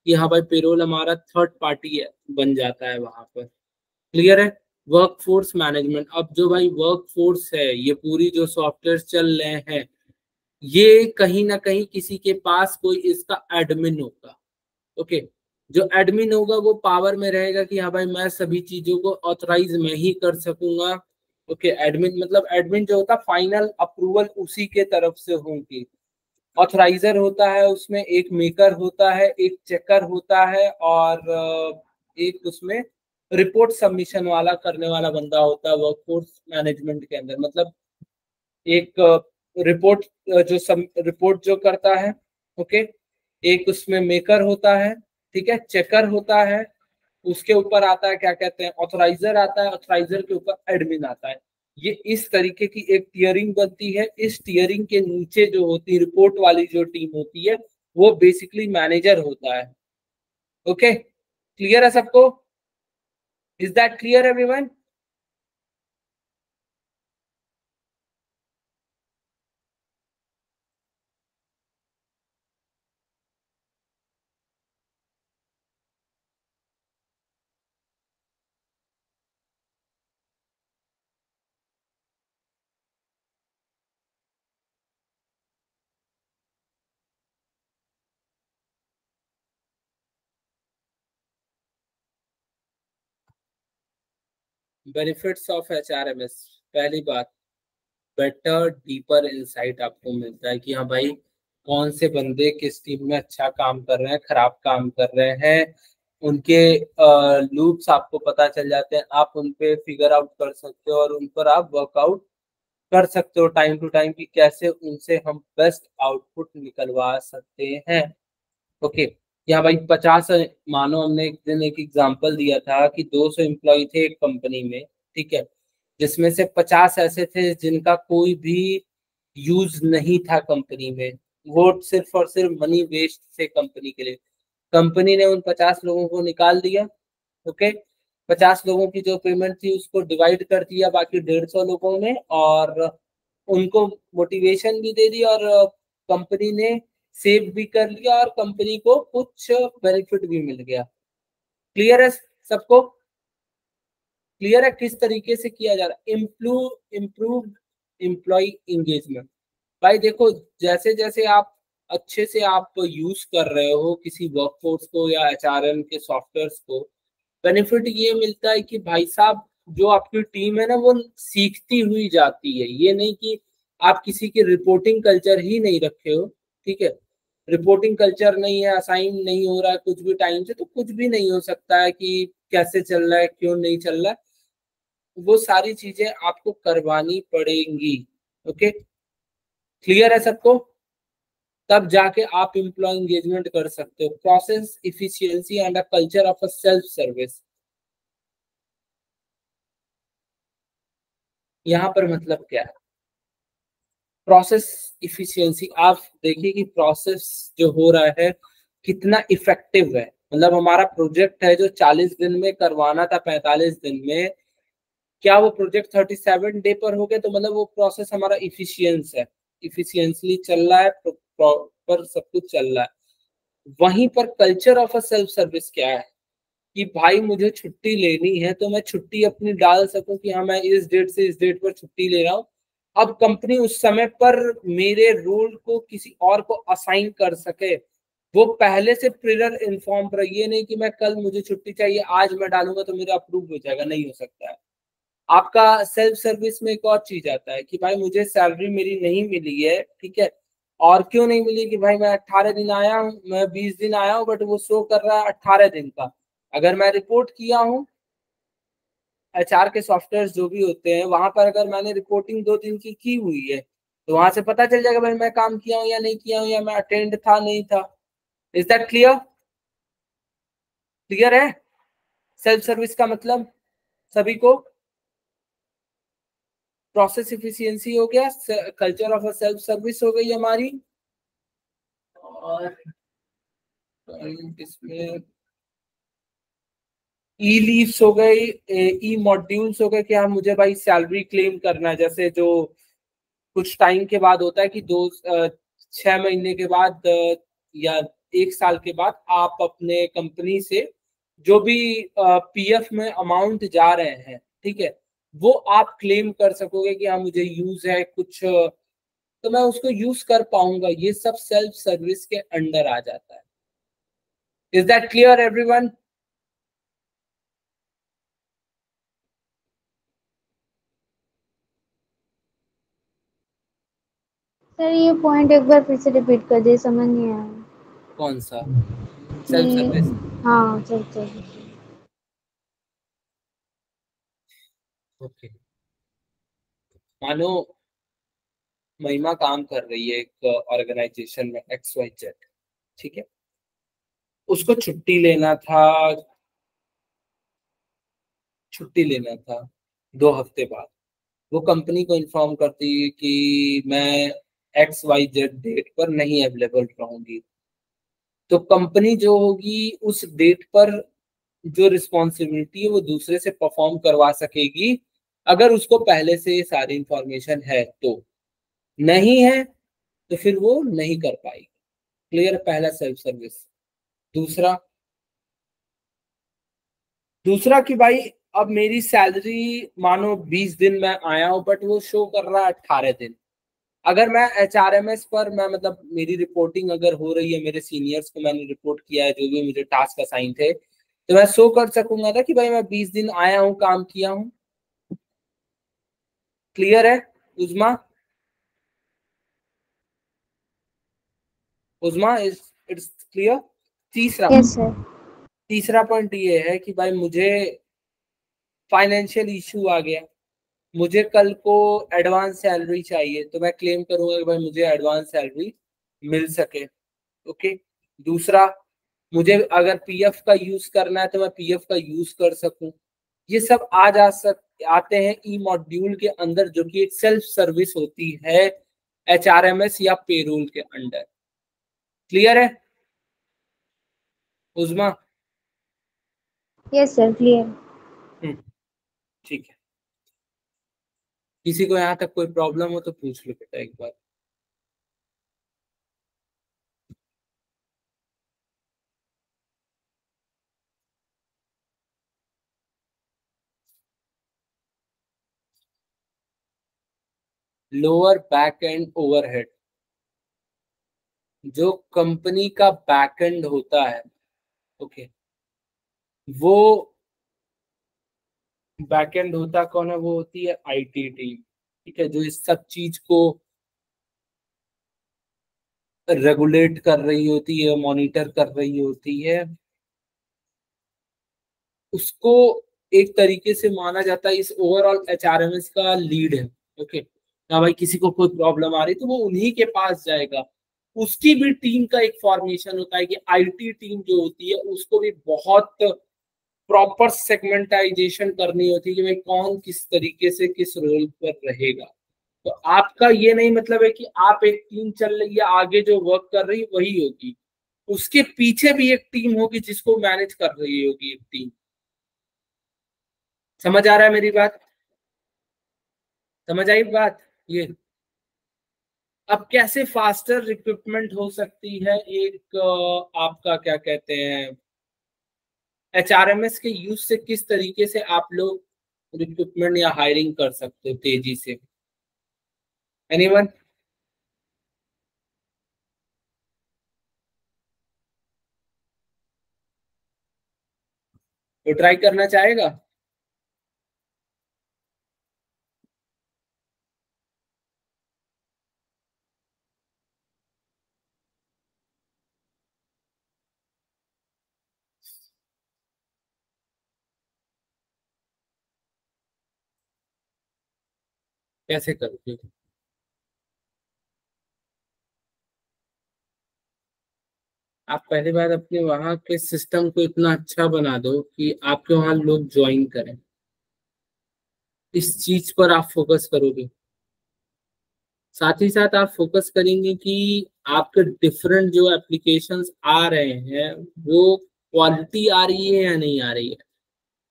Speaker 1: कि हाँ भाई पेरोल हमारा थर्ड पार्टी है, बन जाता है वहां पर। क्लियर है? Workforce management. अब जो भाई वर्कफोर्स है, ये पूरी जो सॉफ्टवेयर चल रहे हैं, ये कहीं ना कहीं किसी के पास कोई इसका एडमिन होगा। ओके, जो एडमिन होगा वो पावर में रहेगा कि हाँ भाई मैं सभी चीजों को ऑथराइज मैं ही कर सकूंगा। ओके, एडमिन मतलब एडमिन जो होता है फाइनल अप्रूवल उसी के तरफ से होगी। ऑथराइजर होता है, उसमें एक मेकर होता है, एक चेकर होता है, और एक उसमें रिपोर्ट सबमिशन वाला करने वाला बंदा होता है वर्कफोर्स मैनेजमेंट के अंदर। मतलब एक रिपोर्ट जो सब रिपोर्ट जो करता है, ओके, एक उसमें मेकर होता है, ठीक है, चेकर होता है, उसके ऊपर आता है क्या कहते हैं ऑथराइजर आता है, ऑथराइजर के ऊपर एडमिन आता है। ये इस तरीके की एक टीयरिंग बनती है। इस टीयरिंग के नीचे जो होती रिपोर्ट वाली जो टीम होती है वो बेसिकली मैनेजर होता है। ओके, क्लियर है सबको? Is that clear everyone? Benefits of HRMS, पहली बात, बेटर डीपर इंसाइट आपको मिलता है कि हाँ भाई कौन से बंदे किस टीम में अच्छा काम कर रहे हैं, खराब काम कर रहे हैं, उनके लूप्स आपको पता चल जाते हैं, आप उन पे फिगर आउट कर सकते हो और उन पर आप वर्कआउट कर सकते हो टाइम टू टाइम कि कैसे उनसे हम बेस्ट आउटपुट निकलवा सकते हैं। ओके, यहाँ भाई 50, मानो हमने एक दिन एक एग्जांपल दिया था कि 200 एम्प्लॉय थे एक कंपनी में, ठीक है, जिसमें से 50 ऐसे थे जिनका कोई भी यूज नहीं था कंपनी में, वो सिर्फ और सिर्फ मनी वेस्ट थे कंपनी के लिए। कंपनी ने उन 50 लोगों को निकाल दिया। ओके, 50 लोगों की जो पेमेंट थी उसको डिवाइड कर दिया बाकी 150 लोगों में, और उनको मोटिवेशन भी दे दी, और कंपनी ने सेव भी कर लिया, और कंपनी को कुछ बेनिफिट भी मिल गया। क्लियर है सबको? क्लियर है किस तरीके से किया जा रहा है? Improve employee engagement. भाई देखो, जैसे जैसे आप अच्छे से आप यूज कर रहे हो किसी वर्कफोर्स को या HRM के सॉफ्टवेयर्स को, बेनिफिट ये मिलता है कि भाई साहब जो आपकी टीम है ना वो सीखती हुई जाती है। ये नहीं कि आप किसी की रिपोर्टिंग कल्चर ही नहीं रखे हो, ठीक है, रिपोर्टिंग कल्चर नहीं है, असाइन नहीं हो रहा है कुछ भी टाइम से, तो कुछ भी नहीं हो सकता है कि कैसे चल रहा है क्यों नहीं चल रहा है, वो सारी चीजें आपको करवानी पड़ेंगी। ओके, क्लियर है सबको? तब जाके आप एम्प्लॉय एंगेजमेंट कर सकते हो। Process efficiency and a culture of a self service, यहाँ पर मतलब क्या है? प्रोसेस इफिशियंसी, आप देखिए कि प्रोसेस जो हो रहा है कितना इफेक्टिव है। मतलब हमारा प्रोजेक्ट है जो 40 दिन में करवाना था 45 दिन में, क्या वो प्रोजेक्ट 37 डे पर हो गया? तो मतलब वो प्रोसेस हमारा इफिशियंस है, इफिशियंसली चल रहा है, प्रॉपर सब कुछ चल रहा है। वहीं पर culture of a self service क्या है कि भाई मुझे छुट्टी लेनी है तो मैं छुट्टी अपनी डाल सकूं कि हाँ मैं इस डेट से इस डेट पर छुट्टी ले रहा हूँ। अब कंपनी उस समय पर मेरे रोल को किसी और को असाइन कर सके, वो पहले से प्रियर इन्फॉर्म रही, ये नहीं कि मैं कल मुझे छुट्टी चाहिए आज मैं डालूंगा तो मेरा अप्रूव हो जाएगा, नहीं हो सकता है। आपका सेल्फ सर्विस में एक और चीज आता है कि भाई मुझे सैलरी मेरी नहीं मिली है, ठीक है, और क्यों नहीं मिली कि भाई मैं 18 दिन आया हूँ, मैं 20 दिन आया हूँ, बट वो शो कर रहा है 18 दिन का। अगर मैं रिपोर्ट किया हूँ HR के सॉफ्टवेयर जो भी होते हैं वहां पर, अगर मैंने रिपोर्टिंग 2 दिन की हुई है तो वहां से पता चल जाएगा भाई मैं काम किया हूँ या नहीं किया हूँ, या मैं अटेंड था नहीं था। Is that clear? क्लियर है सेल्फ सर्विस का मतलब सभी को? प्रोसेस इफिशियंसी हो गया, कल्चर ऑफ सेल्फ सर्विस हो गई हमारी, और इसमें ई लीव्स हो गई, ई मॉड्यूल्स हो गए कि हाँ मुझे भाई सैलरी क्लेम करना है, जैसे जो कुछ टाइम के बाद होता है कि 6 महीने के बाद या 1 साल के बाद आप अपने कंपनी से जो भी PF में अमाउंट जा रहे हैं, ठीक है, वो आप क्लेम कर सकोगे कि हाँ मुझे यूज है कुछ, तो मैं उसको यूज कर पाऊंगा। ये सब सेल्फ सर्विस के अंडर आ जाता है। Is that clear everyone?
Speaker 4: Sir ये पॉइंट एक बार फिर से रिपीट कर दे, समझ नहीं आया
Speaker 1: कौन सा?
Speaker 4: कि
Speaker 1: सेल्फ सर्विस।
Speaker 4: हाँ चल चल।
Speaker 1: ओके, मानो महिमा काम कर रही है एक ऑर्गेनाइजेशन में XYZ, ठीक है, उसको छुट्टी लेना था 2 हफ्ते बाद। वो कंपनी को इन्फॉर्म करती है कि मैं XYZ डेट पर नहीं अवेलेबल रहूंगी, तो कंपनी जो होगी उस डेट पर जो रिस्पॉन्सिबिलिटी है वो दूसरे से परफॉर्म करवा सकेगी, अगर उसको पहले से सारी इंफॉर्मेशन है तो। नहीं है तो फिर वो नहीं कर पाएगी। क्लियर? पहला सेल्फ सर्विस। दूसरा दूसरा कि भाई अब मेरी सैलरी मानो 20 दिन में आया हूं, बट वो शो कर रहा है 18 दिन। अगर मैं HRMS पर मैं मतलब मेरी रिपोर्टिंग अगर हो रही है, मेरे सीनियर्स को मैंने रिपोर्ट किया है जो भी मुझे टास्क असाइन थे, तो मैं शो कर सकूंगा ना कि भाई मैं 20 दिन आया हूं, काम किया हूं। क्लियर है उजमा? Uzma, it's clear? तीसरा
Speaker 4: यस सर।
Speaker 1: तीसरा पॉइंट ये है कि भाई मुझे फाइनेंशियल इशू आ गया, मुझे कल को एडवांस सैलरी चाहिए, तो मैं क्लेम करूंगा कि भाई मुझे एडवांस सैलरी मिल सके। ओके। दूसरा, मुझे अगर PF का यूज करना है तो मैं PF का यूज कर सकूं। ये सब आते हैं ई मॉड्यूल के अंदर, जो कि एक सेल्फ सर्विस होती है HRMS या पेरोल के अंडर। क्लियर है उजमा?
Speaker 4: Yes sir, clear.
Speaker 1: ठीक है। किसी को यहाँ तक कोई प्रॉब्लम हो तो पूछ लो बेटा एक बार। लोअर बैक एंड ओवरहेड, जो कंपनी का बैक एंड होता है, ओके, वो बैक एंड होता कौन है? वो होती है IT टीम। ठीक है, जो इस सब चीज को रेगुलेट कर रही होती है, मॉनिटर कर रही होती है, उसको एक तरीके से माना जाता है इस ओवरऑल HRMS का लीड है। ओके, ना भाई किसी को कोई प्रॉब्लम आ रही तो वो उन्हीं के पास जाएगा। उसकी भी टीम का एक फॉर्मेशन होता है कि IT टीम जो होती है उसको भी बहुत प्रॉपर सेगमेंटाइजेशन करनी होती है कि भाई कौन किस तरीके से किस रोल पर रहेगा। तो आपका ये नहीं मतलब है कि आप एक टीम चल रही है आगे जो वर्क कर रही है वही होगी, उसके पीछे भी एक टीम होगी जिसको मैनेज कर रही होगी एक टीम। समझ आ रहा है मेरी बात? समझ आई बात ये? अब कैसे फास्टर रिक्रूटमेंट हो सकती है, एक आपका क्या कहते हैं HRMS के यूज से किस तरीके से आप लोग रिक्रूटमेंट या हायरिंग कर सकते हो तेजी से? एनीवन? तो ट्राई करना चाहेगा? कैसे करोगे? आप पहली बार अपने वहां के सिस्टम को इतना अच्छा बना दो कि आपके वहां लोग ज्वाइन करें। इस चीज पर आप फोकस करोगे, साथ ही साथ आप फोकस करेंगे कि आपके डिफरेंट जो एप्लीकेशंस आ रहे हैं वो क्वालिटी आ रही है या नहीं आ रही है।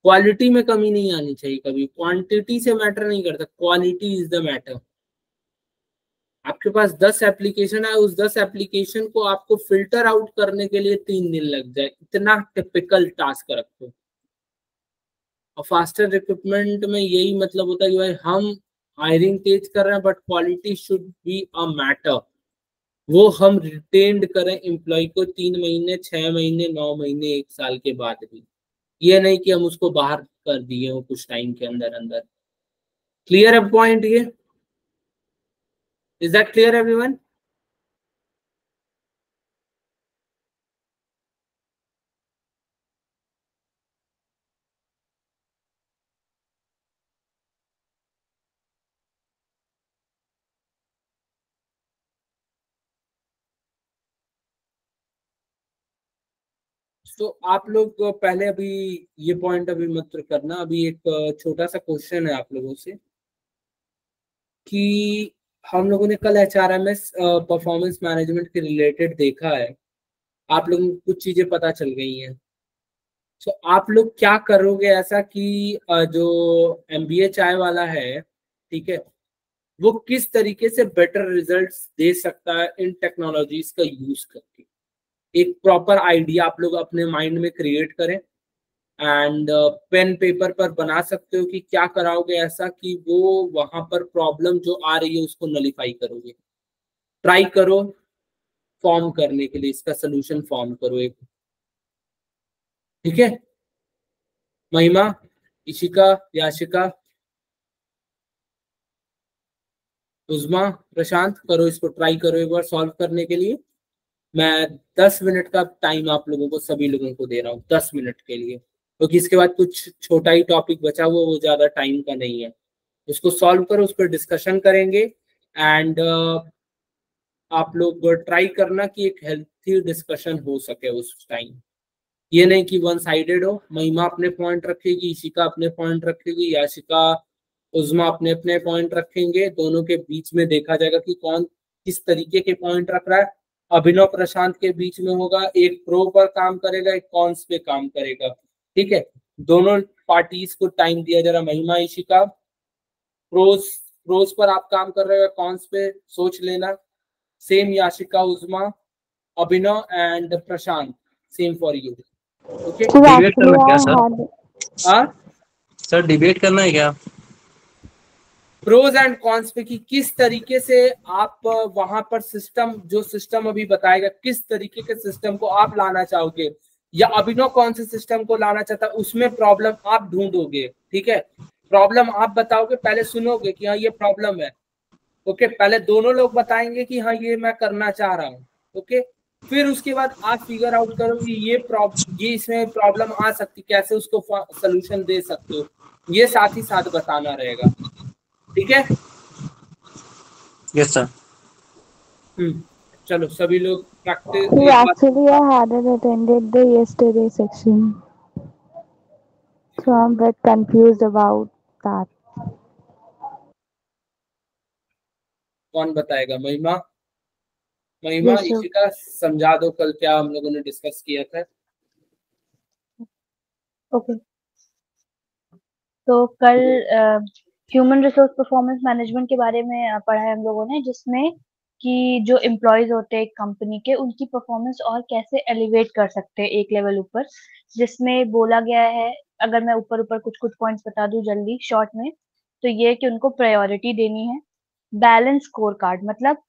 Speaker 1: क्वालिटी में कमी नहीं आनी चाहिए कभी, क्वांटिटी से मैटर नहीं करता, क्वालिटी इज द मैटर। आपके पास 10 एप्लीकेशन है, उस 10 एप्लीकेशन को आपको फिल्टर आउट करने के लिए 3 दिन लग जाए, इतना टिपिकल टास्क रखो। और फास्टर रिक्रूटमेंट में यही मतलब होता है कि भाई हम हायरिंग तेज कर रहे हैं but quality should be a matter. वो हम रिटेन्ड करें एम्प्लॉय को 3 महीने, 6 महीने, 9 महीने, 1 साल के बाद भी। ये नहीं कि हम उसको बाहर कर दिए हो कुछ टाइम के अंदर अंदर। क्लियर है पॉइंट ये? Is that clear everyone? तो आप लोग पहले अभी ये पॉइंट अभी मत करना, अभी एक छोटा सा क्वेश्चन है आप लोगों से। कि हम लोगों ने कल HRMS परफॉर्मेंस मैनेजमेंट के रिलेटेड देखा है, आप लोगों को कुछ चीजें पता चल गई हैं। तो आप लोग क्या करोगे ऐसा कि जो MBA चाय वाला है, ठीक है, वो किस तरीके से बेटर रिजल्ट्स दे सकता है इन टेक्नोलॉजीज का यूज करके। एक प्रॉपर आइडिया आप लोग अपने माइंड में क्रिएट करें एंड पेन पेपर पर बना सकते हो कि क्या कराओगे ऐसा कि वो वहां पर प्रॉब्लम जो आ रही है उसको नलीफाई करोगे। ट्राई करो फॉर्म करने के लिए, इसका सोल्यूशन फॉर्म करो एक, ठीक है। महिमा, इशिका, याशिका, उज्मा, प्रशांत, करो इसको, ट्राई करो एक बार सॉल्व करने के लिए। मैं 10 मिनट का टाइम आप लोगों को, सभी लोगों को दे रहा हूँ 10 मिनट के लिए, क्योंकि इसके बाद कुछ छोटा ही टॉपिक बचा हुआ, वो ज्यादा टाइम का नहीं है। उसको सॉल्व करो, उस पर डिस्कशन करेंगे एंड आप लोग ट्राई करना कि एक हेल्थी डिस्कशन हो सके उस टाइम। ये नहीं कि वन साइडेड हो, महिमा अपने पॉइंट रखेगी, इशिका अपने पॉइंट रखेगी, याशिका, उज्मा अपने अपने पॉइंट रखेंगे, दोनों के बीच में देखा जाएगा कि कौन किस तरीके के पॉइंट रख रहा है। अभिनव प्रशांत के बीच में होगा, एक प्रो पर काम करेगा, एक कॉन्स पे काम करेगा, ठीक है। दोनों पार्टीज को टाइम दिया जा रहा। महिमा, इशिका, प्रोज प्रोज पर आप काम कर रहे हो, कॉन्स पे सोच लेना। Same Yashika, Uzma, Abhinav and Prashant, same for you, okay.
Speaker 4: So
Speaker 5: debate
Speaker 4: actually,
Speaker 5: करना क्या
Speaker 4: I
Speaker 5: sir?
Speaker 4: had
Speaker 5: sir debate करना है क्या?
Speaker 1: प्रोज एंड कॉन्स पे कि किस तरीके से आप वहां पर सिस्टम, जो सिस्टम अभी बताएगा, किस तरीके के सिस्टम को आप लाना चाहोगे, या अभिनव कौन से सिस्टम को लाना चाहता है, उसमें प्रॉब्लम आप ढूंढोगे, ठीक है। प्रॉब्लम आप बताओगे, पहले सुनोगे कि हाँ ये प्रॉब्लम है, ओके। पहले दोनों लोग बताएंगे कि हाँ ये मैं करना चाह रहा हूँ, ओके। फिर उसके बाद आप फिगर आउट करो कि ये इसमें प्रॉब्लम आ सकती, कैसे उसको सोल्यूशन दे सकते हो, ये साथ ही साथ बताना रहेगा, ठीक है।
Speaker 5: Yes sir.
Speaker 1: चलो सभी लोग प्रैक्टिस
Speaker 4: so
Speaker 1: एक बार।
Speaker 4: actually I hadn't attended the yesterday section, so I'm a bit confused about that.
Speaker 1: कौन बताएगा? महिमा, महिमा,
Speaker 4: Yes, sir.
Speaker 1: इशिका, समझा दो कल क्या हम लोगों ने डिस्कस किया था।
Speaker 2: ओके, तो कल ह्यूमन रिसोर्स परफॉर्मेंस मैनेजमेंट के बारे में पढ़ा है हम लोगों ने, जिसमें कि जो एम्प्लॉयज होते हैं एक कंपनी के, उनकी परफॉर्मेंस और कैसे एलिवेट कर सकते हैं एक लेवल ऊपर। जिसमें बोला गया है, अगर मैं ऊपर ऊपर कुछ कुछ पॉइंट्स बता दूं जल्दी शॉर्ट में, तो ये कि उनको प्रायोरिटी देनी है। बैलेंस स्कोर कार्ड, मतलब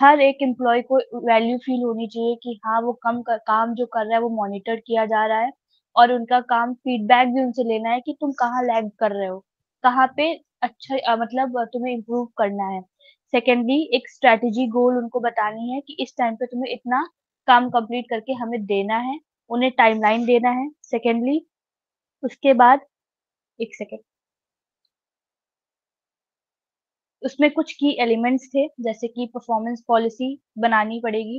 Speaker 2: हर एक एम्प्लॉय को वैल्यू फील होनी चाहिए कि हाँ वो काम जो कर रहा है वो मॉनिटर किया जा रहा है, और उनका काम फीडबैक भी उनसे लेना है कि तुम कहाँ लैग कर रहे हो, कहाँ पे अच्छा मतलब तुम्हें इम्प्रूव करना है। सेकेंडली, एक स्ट्रेटेजी गोल उनको बतानी है कि इस टाइम पे तुम्हें इतना काम कंप्लीट करके हमें देना है, उन्हें टाइमलाइन देना है। सेकेंडली, उसके बाद एक सेकेंड, उसमें कुछ की एलिमेंट्स थे, जैसे कि परफॉर्मेंस पॉलिसी बनानी पड़ेगी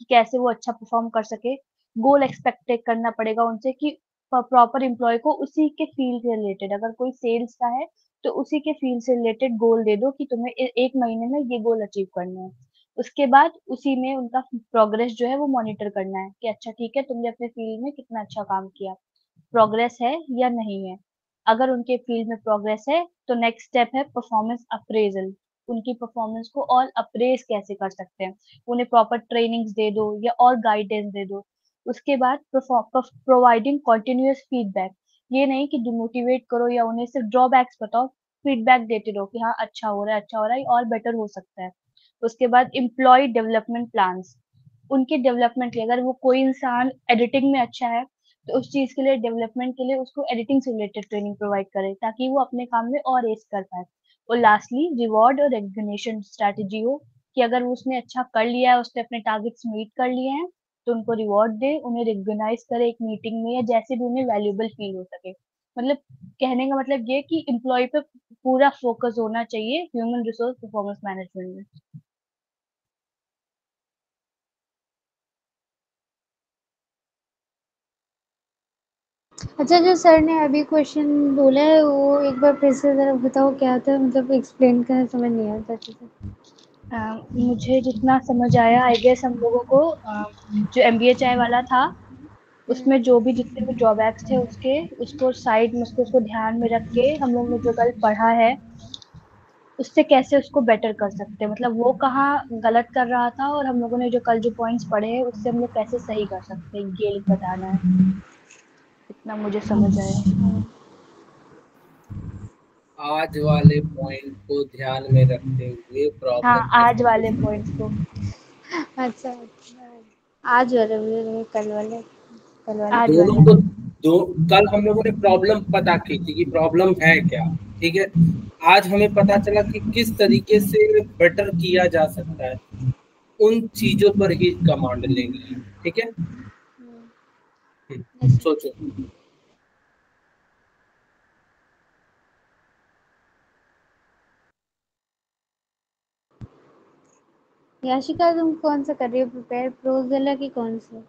Speaker 2: कि कैसे वो अच्छा परफॉर्म कर सके। गोल एक्सपेक्ट करना पड़ेगा उनसे कि प्रॉपर एम्प्लॉय को उसी के फील्ड से रिलेटेड, अगर कोई सेल्स का है तो उसी के फील्ड से रिलेटेड गोल दे दो कि तुम्हें एक महीने में ये गोल अचीव करना है। उसके बाद उसी में उनका प्रोग्रेस जो है वो मॉनिटर करना है कि अच्छा ठीक है, तुमने अपने फील्ड में कितना अच्छा काम किया, प्रोग्रेस है या नहीं है। अगर उनके फील्ड में प्रोग्रेस है तो नेक्स्ट स्टेप है परफॉर्मेंस अप्रेजल। उनकी परफॉर्मेंस को और अप्रेज कैसे कर सकते हैं, उन्हें प्रॉपर ट्रेनिंग्स दे दो या और गाइडेंस दे दो। उसके बाद प्रोवाइडिंग कॉन्टिन्यूअस फीडबैक, ये नहीं कि डिमोटिवेट करो या उन्हें सिर्फ ड्रॉबैक्स बताओ, फीडबैक देते रहो कि हाँ अच्छा हो रहा है, अच्छा हो रहा है, और बेटर हो सकता है। उसके बाद एम्प्लॉय डेवलपमेंट प्लान्स, उनके डेवलपमेंट के लिए, अगर वो कोई इंसान एडिटिंग में अच्छा है तो उस चीज के लिए डेवलपमेंट के लिए उसको एडिटिंग से रिलेटेड ट्रेनिंग प्रोवाइड करें ताकि वो अपने काम में और एज कर पाए। और लास्टली, रिवॉर्ड और रिकग्निशन स्ट्रैटेजी हो कि अगर वो उसने अच्छा कर लिया है, उसने अपने टारगेट्स मीट कर लिए हैं, तो उनको रिवॉर्ड दे, उन्हें रिकॉग्नाइज करे एक मीटिंग में या जैसे भी उन्हें वैल्यूएबल फील हो सके। मतलब कहने का मतलब ये कि एम्प्लॉय पे पूरा फोकस होना चाहिए ह्यूमन रिसोर्स परफॉर्मेंस मैनेजमेंट में।
Speaker 4: अच्छा, जो सर ने अभी क्वेश्चन बोला है वो एक बार फिर से ज़रा बताओ क्या था, मतलब एक्सप्लेन करना समझ नहीं आया था अच्छे से।
Speaker 2: मुझे जितना समझ आया, आई गेस हम लोगों को जो एमबीए चाय वाला था,
Speaker 4: हुँ,
Speaker 2: उसमें जो भी जितने भी ड्रॉबैक्स थे उसके, उसको साइड में उसको ध्यान में रख के हम लोग ने जो कल पढ़ा है, उससे कैसे उसको बेटर कर सकते हैं, मतलब वो कहाँ गलत कर रहा था और हम लोगों ने जो कल जो पॉइंट्स पढ़े हैं उससे हम लोग कैसे सही कर सकते हैं, ये बताना है। इतना मुझे समझ आया।
Speaker 4: अच्छा।
Speaker 1: आज वाले पॉइंट को ध्यान में रखते हुए
Speaker 2: हाँ,
Speaker 1: प्रॉब्लम के
Speaker 2: आज वाले
Speaker 1: सॉल्यूशन।
Speaker 2: पॉइंट्स को।
Speaker 4: अच्छा, अच्छा। आज वाले बोल रहे हैं, कल वाले
Speaker 2: आज
Speaker 1: दोनों
Speaker 2: वाले।
Speaker 1: को दो कल हम लोगों ने प्रॉब्लम पता की थी कि प्रॉब्लम है क्या। ठीक है। आज हमें पता चला कि किस तरीके से बेटर किया जा सकता है, उन चीजों पर ही कमांड लेंगे। ठीक है।
Speaker 4: हुँ, अच्छा।
Speaker 1: सोचो।
Speaker 4: याशिका, तुम कौन सा कर रही हो प्रिपेयर, प्रोज़ वाला कि कौन सा?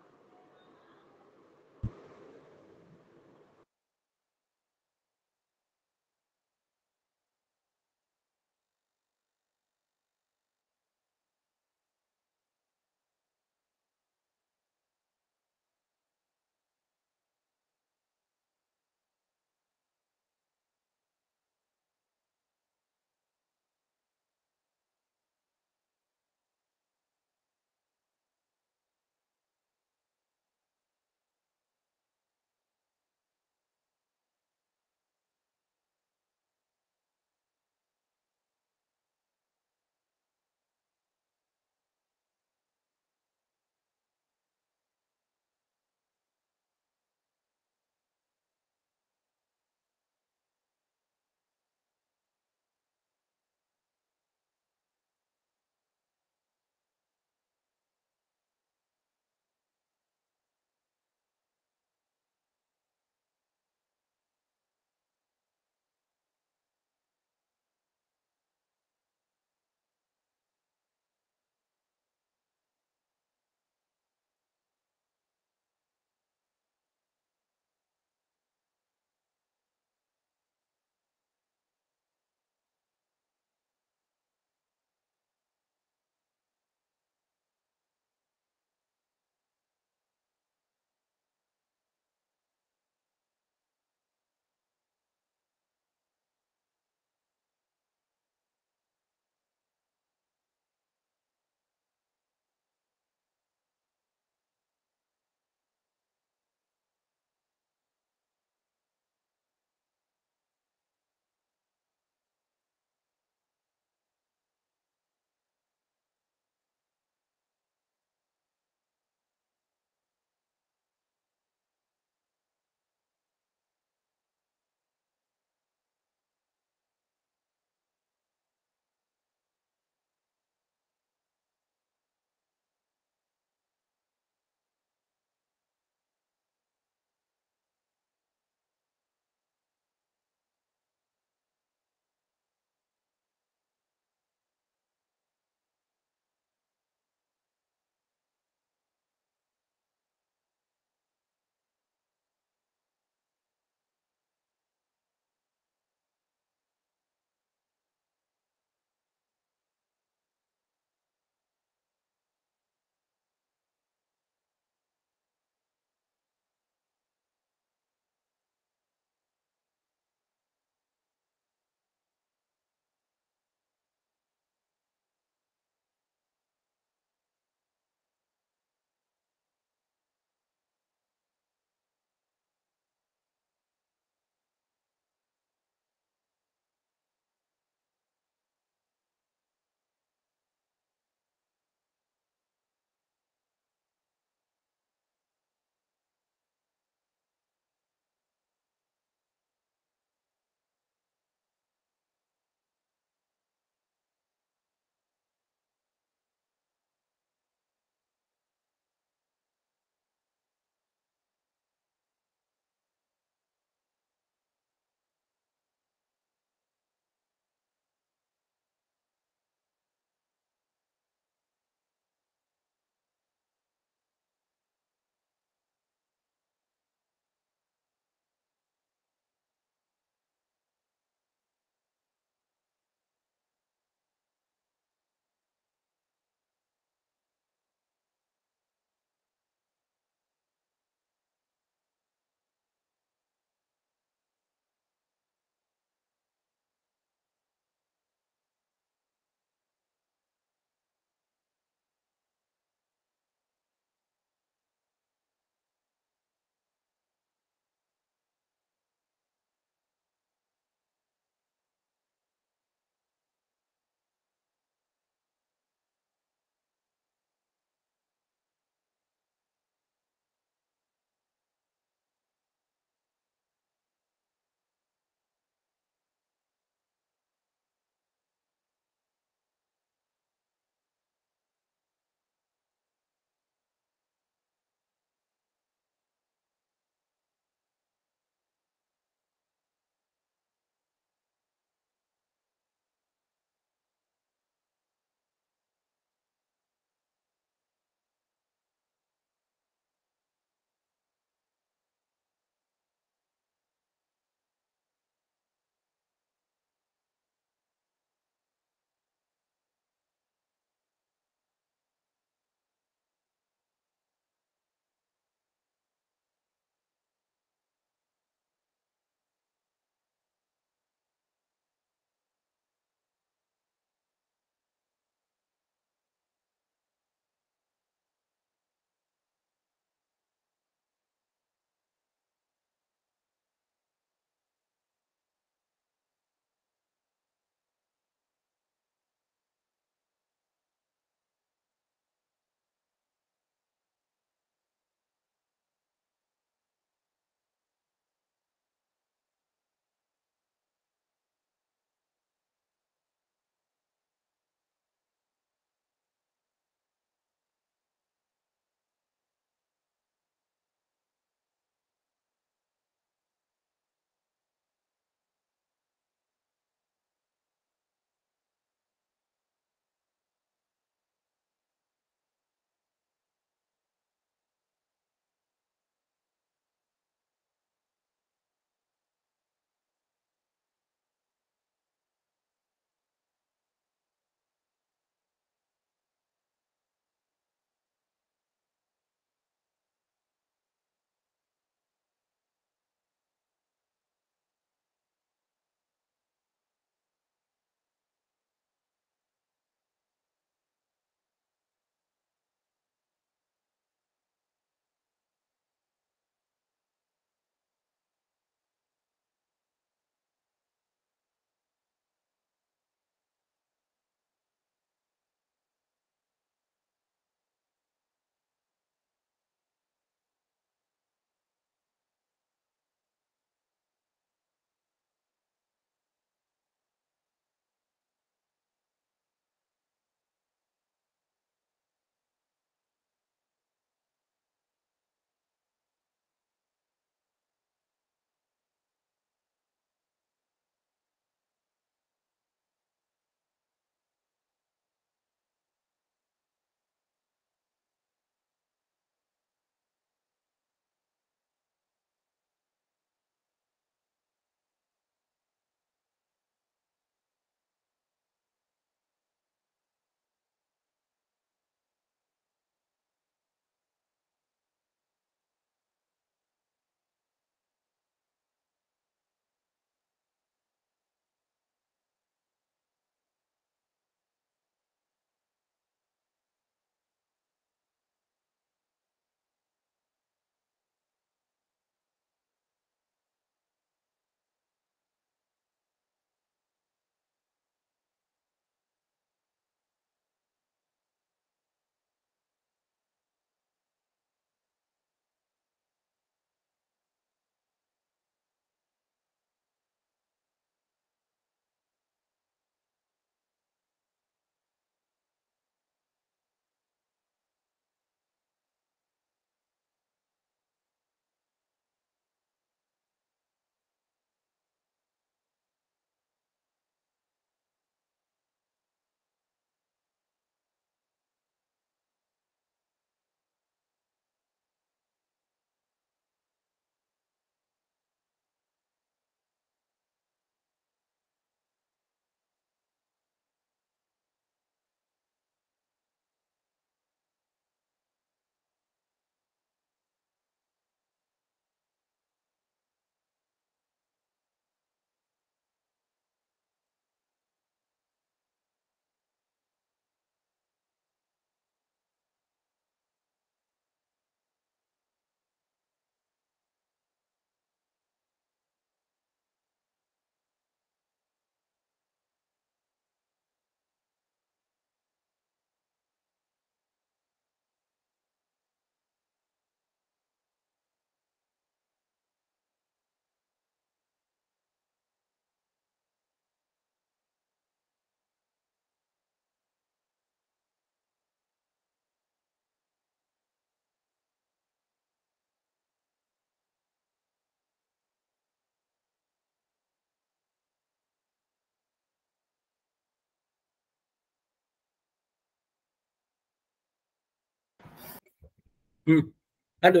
Speaker 1: Hello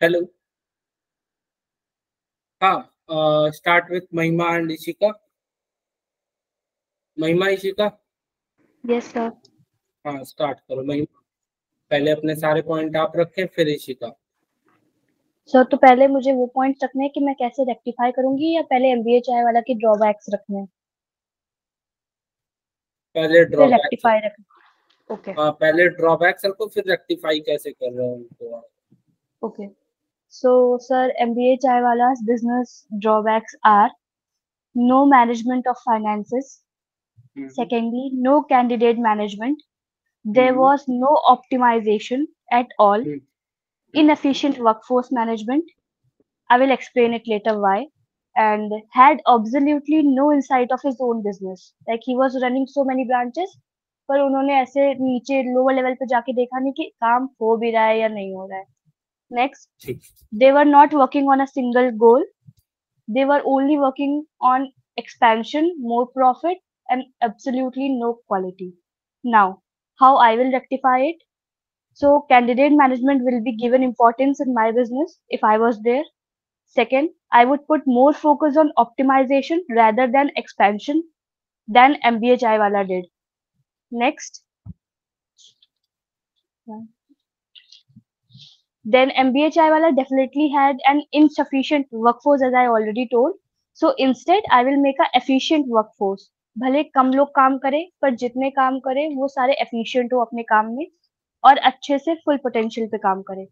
Speaker 1: hello. हाँ, start with Mahima and Ishika. Mahima, Ishika.
Speaker 2: Yes sir.
Speaker 1: हाँ, स्टार्ट करो महिमा। पहले अपने सारे पॉइंट आप रखें, फिर इशिका।
Speaker 2: सर तो पहले मुझे वो पॉइंट्स रखने हैं कि मैं कैसे रेक्टिफाई करूंगी, या पहले एमबीए चाय वाला की ड्रॉबैक्स रखने हैं,
Speaker 1: पहले
Speaker 2: फिर
Speaker 1: ड्रॉबैक्स।
Speaker 2: रेक्टिफाई रखना? ओके
Speaker 1: हाँ, पहले ड्रॉबैक्स रखो, फिर रेक्टिफाई कैसे कर रहे हो उनको आप।
Speaker 2: Okay. So sir, MBA Chai Wala business drawbacks are: no management of finances. Secondly, no candidate management. There was no optimization at all. Inefficient workforce management. I will explain it later why. And had absolutely no insight of his own business. Like he was running so many branches, पर उन्होंने ऐसे नीचे lower level पे जाके देखा नहीं कि काम हो भी रहा है या नहीं हो रहा है. Next,
Speaker 1: ठीक।
Speaker 2: they were not working on a single goal. They were only working on expansion, more profit, and absolutely no quality. Now, how I will rectify it? So, candidate management will be given importance in my business if I was there. Second, I would put more focus on optimization rather than expansion than MBA Chai Wala did. Next, then MBA Chai Wala definitely had an insufficient workforce, as I already told. So instead, I will make a efficient workforce. भले कम लोग काम करें, पर जितने काम करें वो सारे efficient हो अपने काम में और अच्छे से full potential पे काम करें.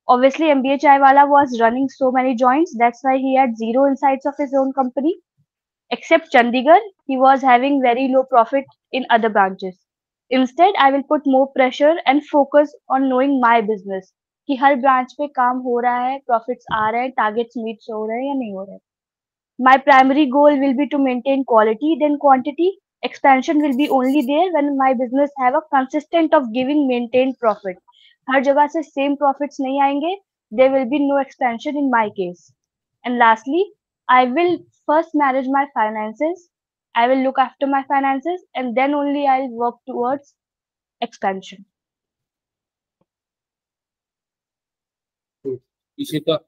Speaker 2: Obviously, MBA Chaiwala was running so many joints. That's why he had zero insights of his own company. Except Chandigarh, he was having very low profit in other branches. Instead, I will put more pressure and focus on knowing my business. कि हर branch पे काम हो रहा है, profits आ रहे हैं, targets meet हो रहे हैं या नहीं हो रहे हैं. My primary goal will be to maintain quality then quantity. Expansion will be only there when my business have a consistent of giving maintained profit. हर जगह से same profits नहीं आएंगे. There will be no expansion in my case. And lastly, I will first manage my finances. I will look after my finances and then only I'll work towards expansion.
Speaker 1: Ishika.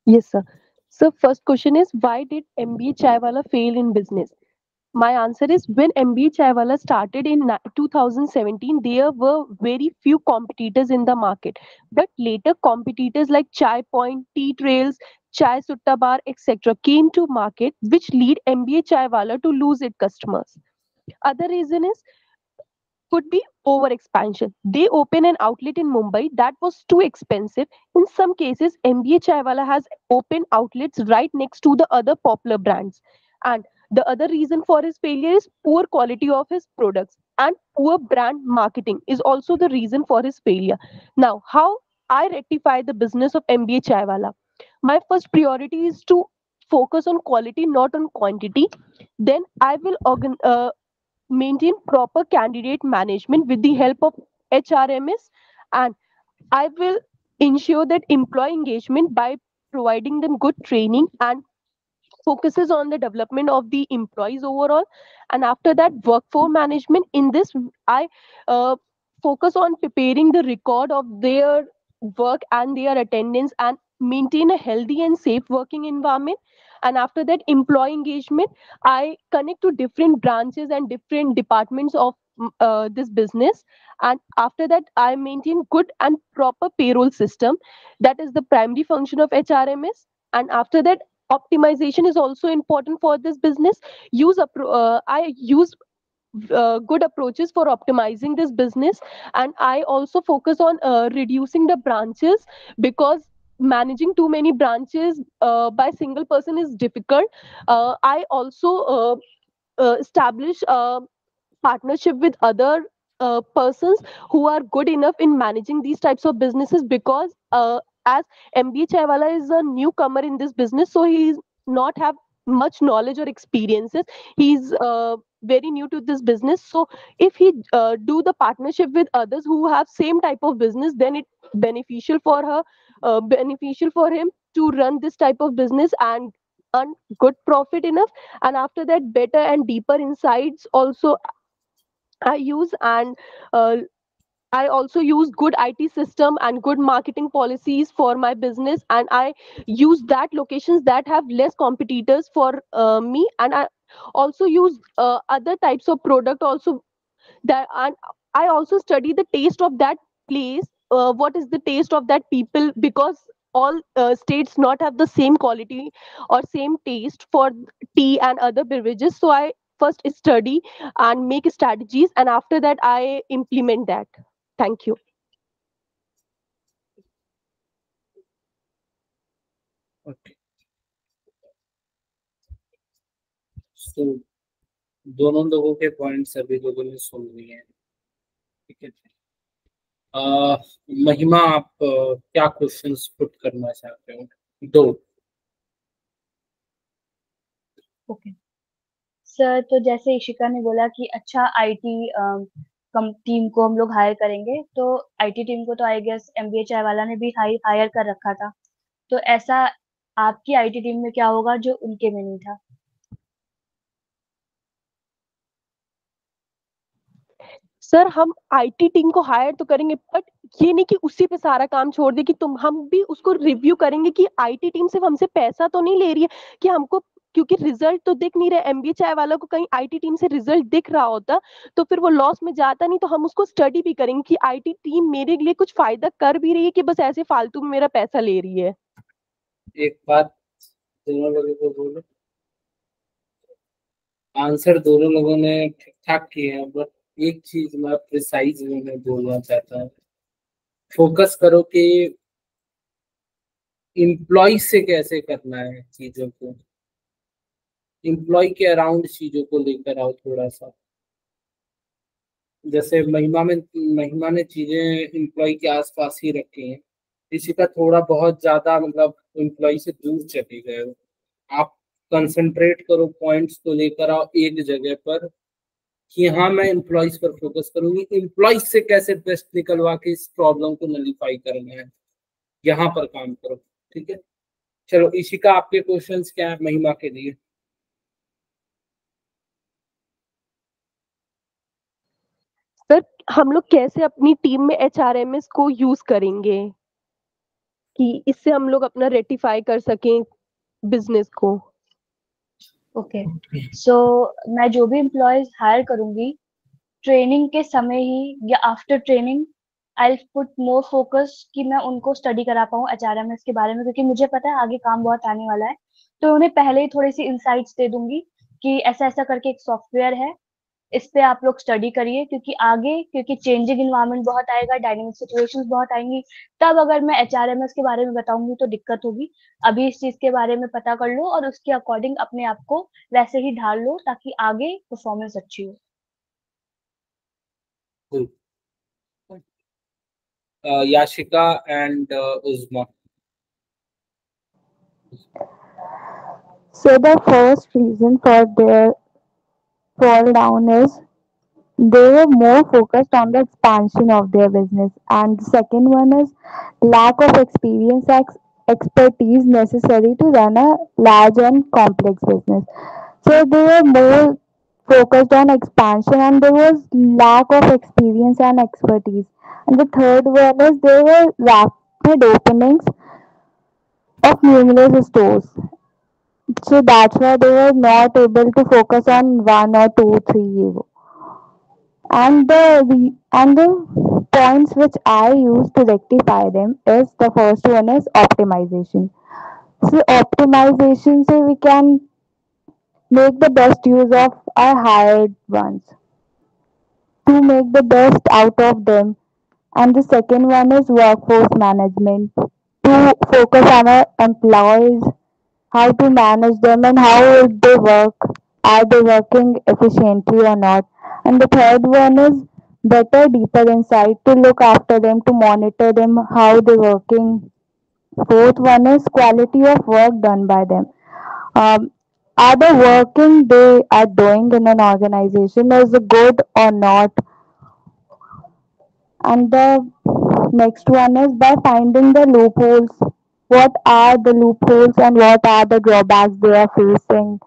Speaker 3: Yes, sir. So first question is, why did MBA Chaiwala fail in business? My answer is, when MBA Chaiwala started in 2017, there were very few competitors in the market. But later, competitors like Chai Point, Tea Trails, Chai Sutta Bar, etc. came to market, which lead MBA Chaiwala to lose its customers. Other reason is could be over expansion. They open an outlet in Mumbai that was too expensive. In some cases, MBA Chaiwala has opened outlets right next to the other popular brands. And the other reason for his failure is poor quality of his products, and poor brand marketing is also the reason for his failure. Now, how I rectify the business of MBA Chaiwala? My first priority is to focus on quality, not on quantity. Then I will maintain proper candidate management with the help of HRMS, and I will ensure that employee engagement by providing them good training and focuses on the development of the employees overall. And after that, workforce management. In this, I uh, focus on preparing the record of their work and their attendance and maintain a healthy and safe working environment. And after that, employee engagement, I connect to different branches and different departments of this business. And after that, I maintain good and proper payroll system. That is the primary function of HRMS. And after that, optimization is also important for this business. I use good approaches for optimizing this business, and I also focus on reducing the branches, because managing too many branches by single person is difficult. I also establish partnership with other persons who are good enough in managing these types of businesses, because as MB Chaiwala is a newcomer in this business, so he's not have much knowledge or experiences. He's very new to this business. So if he do the partnership with others who have same type of business, then it beneficial for her, beneficial for him to run this type of business and earn good profit enough. And after that, better and deeper insights also I use, and I also use good IT system and good marketing policies for my business, and I use that locations that have less competitors for me, and I also use other types of product also, that, and I also study the taste of that place, what is the taste of that people, because all states not have the same quality or same taste for tea and other beverages. So I first study and make strategies, and after that I implement that. Thank you.
Speaker 1: Okay, so दोनों लोगों के point सभी लोगों ने सुन लिए हैं, ठीक है। महिमा, आप क्या क्वेश्चंस पुट करना चाहते हो? दो।
Speaker 2: ओके सर, तो जैसे इशिका ने बोला कि अच्छा आईटी टीम को हम लोग हायर करेंगे, तो आईटी टीम को तो आई गेस एमबीएचआई वाला ने भी हायर कर रखा था, तो ऐसा आपकी आईटी टीम में क्या होगा जो उनके में नहीं था?
Speaker 3: सर, हम आईटी टीम को हायर तो करेंगे, बट ये नहीं कि उसी पे सारा काम छोड़ दे, कि तुम हम भी उसको रिव्यू करेंगे कि आईटी टीम सिर्फ हमसे पैसा तो नहीं ले रही है, कि हमको, क्योंकि रिजल्ट तो दिख नहीं रहा। एमबीएचआई वालों को कहीं आईटी टीम से रिजल्ट दिख रहा होता तो फिर वो लॉस में जाता नहीं। तो हम उसको स्टडी भी करेंगे कि आईटी टीम मेरे लिए कुछ फायदा कर भी रही है, कि बस ऐसे फालतू में मेरा पैसा ले रही है।
Speaker 1: एक बात दोनों लोगों को बोलो, आंसर दोनों लोगों ने ठीक ठाक किए हैं, बट एक चीज मैं प्रिसाइज वे में बोलना चाहता हूँ। फोकस करो कि एम्प्लॉय से कैसे करना है चीजों को, एम्प्लॉय के अराउंड चीजों को लेकर आओ थोड़ा सा। जैसे महिमा ने चीजें एम्प्लॉय के आसपास ही रखी हैं, इसी का थोड़ा बहुत ज्यादा मतलब एम्प्लॉय से दूर चले गए हो। आप कंसंट्रेट करो, पॉइंट्स को लेकर आओ एक जगह पर, कि हाँ मैं एम्प्लॉयज पर फोकस करूंगी, एम्प्लॉयज से कैसे बेस्ट निकलवा के इस प्रॉब्लम को नलीफाई करना है, यहाँ पर काम करो, ठीक है। चलो इशिका, आपके क्वेश्चंस क्या है महिमा के लिए?
Speaker 3: सर, हम लोग कैसे अपनी टीम में एचआरएमएस को यूज करेंगे कि इससे हम लोग अपना रेटिफाई कर सकें बिजनेस को।
Speaker 2: ओके सो मैं जो भी एम्प्लॉयज हायर करूंगी, ट्रेनिंग के समय ही या after training I put more focus कि मैं उनको स्टडी करा पाऊँ एचआरएमएस के बारे में, क्योंकि मुझे पता है आगे काम बहुत आने वाला है। तो उन्हें पहले ही थोड़ी सी इंसाइट्स दे दूंगी कि ऐसा ऐसा करके एक सॉफ्टवेयर है, इस पे आप लोग स्टडी करिए, क्योंकि आगे क्योंकि चेंजिंग इन्वायरमेंट बहुत आएगा, डायनेमिक सिचुएशंस बहुत आएंगी, तब अगर मैं एचआरएमएस के बारे में बताऊंगी तो दिक्कत होगी। अभी इस चीज के बारे में पता कर लो और उसके अकॉर्डिंग अपने आप को वैसे ही ढाल लो, ताकि आगे परफॉर्मेंस अच्छी हो।
Speaker 1: Yashika and Uzma.
Speaker 4: So the first reason for their fall down is they were more focused on the expansion of their business, and the second one is lack of experience expertise necessary to run a large and complex business. So they were more focused on expansion and there was lack of experience and expertise. And the third one is there were rapid openings of numerous stores. So that's why they were not able to focus on one or two, three. And the points which I use to rectify them is the first one is optimization. So optimization say we can make the best use of our hired ones to make the best out of them. And the second one is workforce management to focus on our employees, how to manage them and how would they work, are they working efficiently or not. And the third one is better deeper insight to look after them, to monitor them, how they're working. Fourth one is quality of work done by them. um, are the working they are doing in an organization is good or not. And the next one is by finding the loopholes. What are the loopholes and what are the drawbacks they are facing?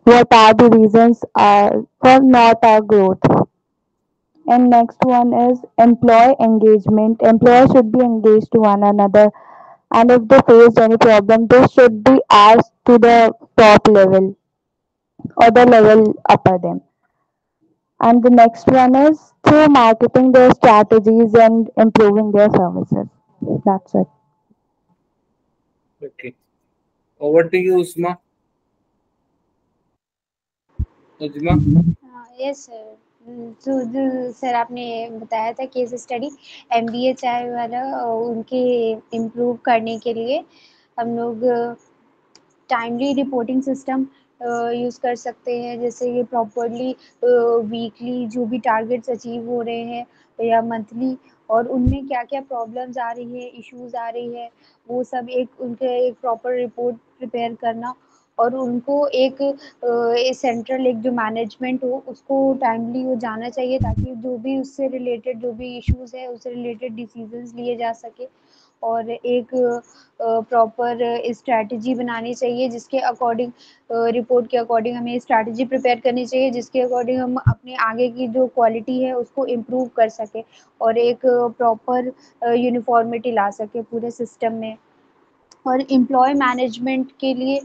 Speaker 4: What are the reasons for not our growth?
Speaker 6: And next one is employee engagement. Employees should be engaged to one another, and if they face any problem, they should be asked to the top level or the level upper them. And the next one is through marketing their strategies and improving their services. That's it.
Speaker 1: Okay. Over to you, Uzma. Uzma?
Speaker 4: Yes sir. तो जो sir आपने बताया था case study MBA Chai वाला, उनके improve करने के लिए हम लोग टाइमली रिपोर्टिंग सिस्टम यूज़ कर सकते हैं, जैसे कि प्रॉपरली वीकली जो भी टारगेट्स अचीव हो रहे हैं या मंथली, और उनमें क्या-क्या प्रॉब्लम्स आ रही है, इश्यूज़ आ रही है, वो सब एक उनके एक प्रॉपर रिपोर्ट प्रिपेयर करना, और उनको एक सेंट्रल एक जो मैनेजमेंट हो उसको टाइमली वो जाना चाहिए, ताकि जो भी उससे रिलेटेड जो भी इश्यूज़ है उससे रिलेटेड डिसीजंस लिए जा सके, और एक प्रॉपर स्ट्रैटेजी बनानी चाहिए जिसके अकॉर्डिंग रिपोर्ट के अकॉर्डिंग हमें स्ट्रैटेजी प्रिपेयर करनी चाहिए, जिसके अकॉर्डिंग हम अपने आगे की जो क्वालिटी है उसको इम्प्रूव कर सकें और एक प्रॉपर यूनिफॉर्मिटी ला सकें पूरे सिस्टम में। और एम्प्लॉय मैनेजमेंट के लिए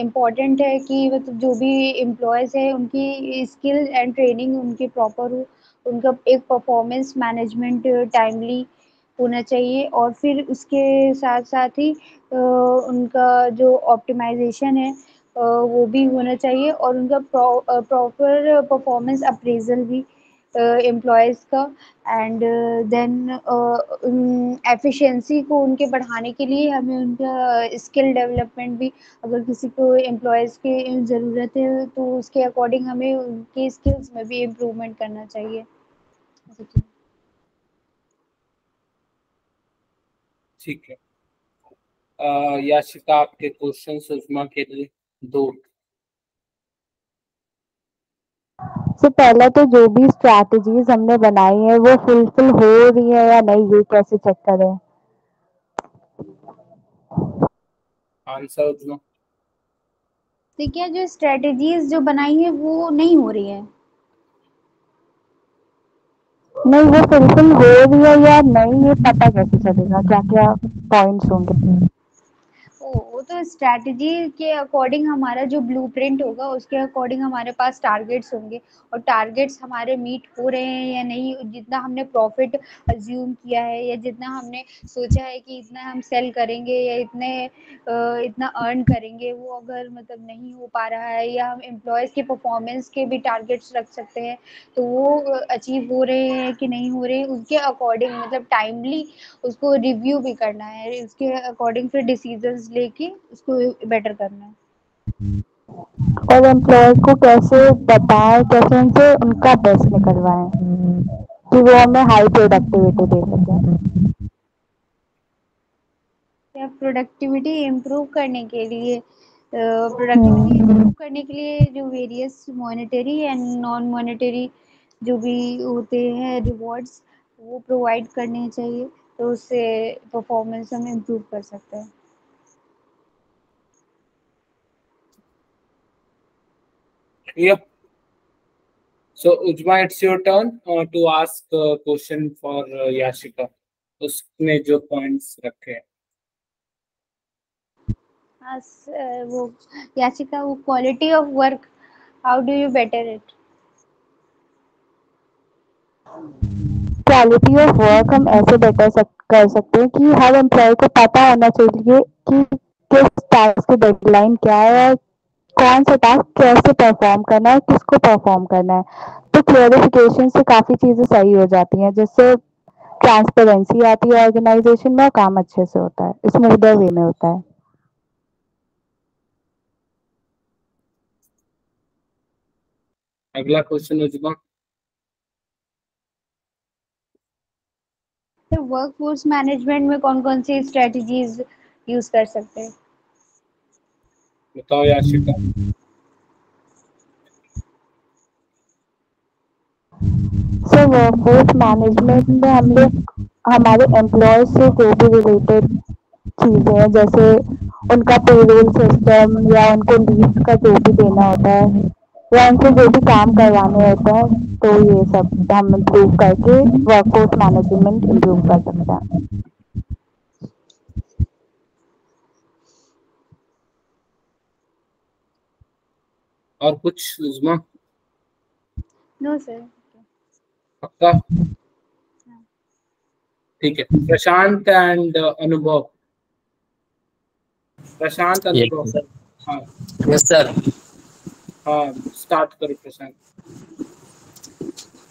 Speaker 4: इम्पॉर्टेंट है कि मतलब जो भी एम्प्लॉयज़ हैं उनकी स्किल एंड ट्रेनिंग उनकी प्रॉपर हो, उनका एक परफॉर्मेंस मैनेजमेंट टाइमली होना चाहिए, और फिर उसके साथ-साथ ही उनका जो ऑप्टिमाइज़ेशन है वो भी होना चाहिए, और उनका प्रॉपर परफॉर्मेंस अप्रेज़ल भी एम्प्लॉयज़ का, एंड देन एफिशिएंसी को उनके बढ़ाने के लिए हमें उनका स्किल डेवलपमेंट भी, अगर किसी को एम्प्लॉयज़ की ज़रूरत है तो उसके अकॉर्डिंग हमें उनके स्किल्स में भी इम्प्रूवमेंट करना चाहिए।
Speaker 1: ठीक है। याशिका, आपके क्वेश्चन उस्मा के लिए 2।
Speaker 6: तो पहला तो जो भी स्ट्रैटेजीज हमने बनाई है वो फुलफिल हो रही है या नहीं, ये कैसे चेक करें?
Speaker 1: आंसर उस्मा।
Speaker 4: देखिए, जो स्ट्रैटेजीज जो बनाई है वो नहीं हो रही है।
Speaker 6: नहीं, वो फुलफिल हो रही है या नहीं ये पता कैसे चलेगा? क्या क्या पॉइंट्स होंगे?
Speaker 4: वो तो स्ट्रैटेजी के अकॉर्डिंग हमारा जो ब्लूप्रिंट होगा उसके अकॉर्डिंग हमारे पास टारगेट्स होंगे, और टारगेट्स हमारे मीट हो रहे हैं या नहीं, जितना हमने प्रॉफिट अज्यूम किया है या जितना हमने सोचा है कि इतना हम सेल करेंगे या इतना अर्न करेंगे, वो अगर मतलब नहीं हो पा रहा है, या हम एम्प्लॉयज़ के परफॉर्मेंस के भी टारगेट्स रख सकते हैं, तो वो अचीव हो रहे हैं कि नहीं हो रहे हैं, उसके अकॉर्डिंग मतलब टाइमली उसको रिव्यू भी करना है, उसके अकॉर्डिंग फिर डिसीजंस लेके उसको बेटर करना है।
Speaker 6: और एम्प्लॉय को कैसे बताएं, कैसे उनसे उनका बेस्ट निकलवाएं कि वो हमें हाई प्रोडक्टिविटी दे सकें?
Speaker 4: या प्रोडक्टिविटी इम्प्रूव करने के लिए प्रोडक्टिविटी इम्प्रूव करने के लिए जो various monetary and non monetary जो भी होते हैं रिवॉर्ड्स वो प्रोवाइड करने चाहिए, तो उससे परफॉर्मेंस हम इम्प्रूव कर सकते हैं।
Speaker 1: Yep. So Ujma, it's your turn to ask a question for Yashika. उसने जो पॉइंट्स रखे हैं।
Speaker 4: हाँ वो याचिका, वो quality of work, how do you better it?
Speaker 6: Quality of work हम ऐसे बेटर कर सकते हैं कि हर एम्प्लॉय को पता होना चाहिए कि किस टास्क की डेडलाइन क्या है और कौन सा टास्क कैसे परफॉर्म करना है, किसको परफॉर्म करना है। तो क्लियरिफिकेशन से काफ़ी चीज़ें सही हो जाती हैं, जिससे ट्रांसपेरेंसी आती है ऑर्गेनाइजेशन में और काम अच्छे से होता है, स्मूदर वे में होता है।
Speaker 1: अगला क्वेश्चन उज्मा।
Speaker 4: तो वर्कफोर्स मैनेजमेंट में कौन कौन सी स्ट्रेटजीज यूज कर सकते हैं?
Speaker 1: बताओ याशिका।
Speaker 6: सो वर्कफोर्स मैनेजमेंट में हम लोग हमारे एम्प्लॉय से जो भी रिलेटेड चीज़ें हैं, जैसे उनका पेरोल सिस्टम या उनको लीव का जो भी देना होता है, या उनसे जो भी काम करवाने होते हैं, तो ये सब हम इम्प्रूव करके वर्कफोर्स मैनेजमेंट इम्प्रूव कर सकते हैं।
Speaker 1: और कुछ उज़मा?
Speaker 4: No sir.
Speaker 1: पक्का? ठीक है, प्रशांत एंड अनुभव। प्रशांत, अनुभव।
Speaker 7: Yes sir.
Speaker 1: हाँ
Speaker 7: यस सर।
Speaker 1: हाँ, स्टार्ट करो प्रशांत।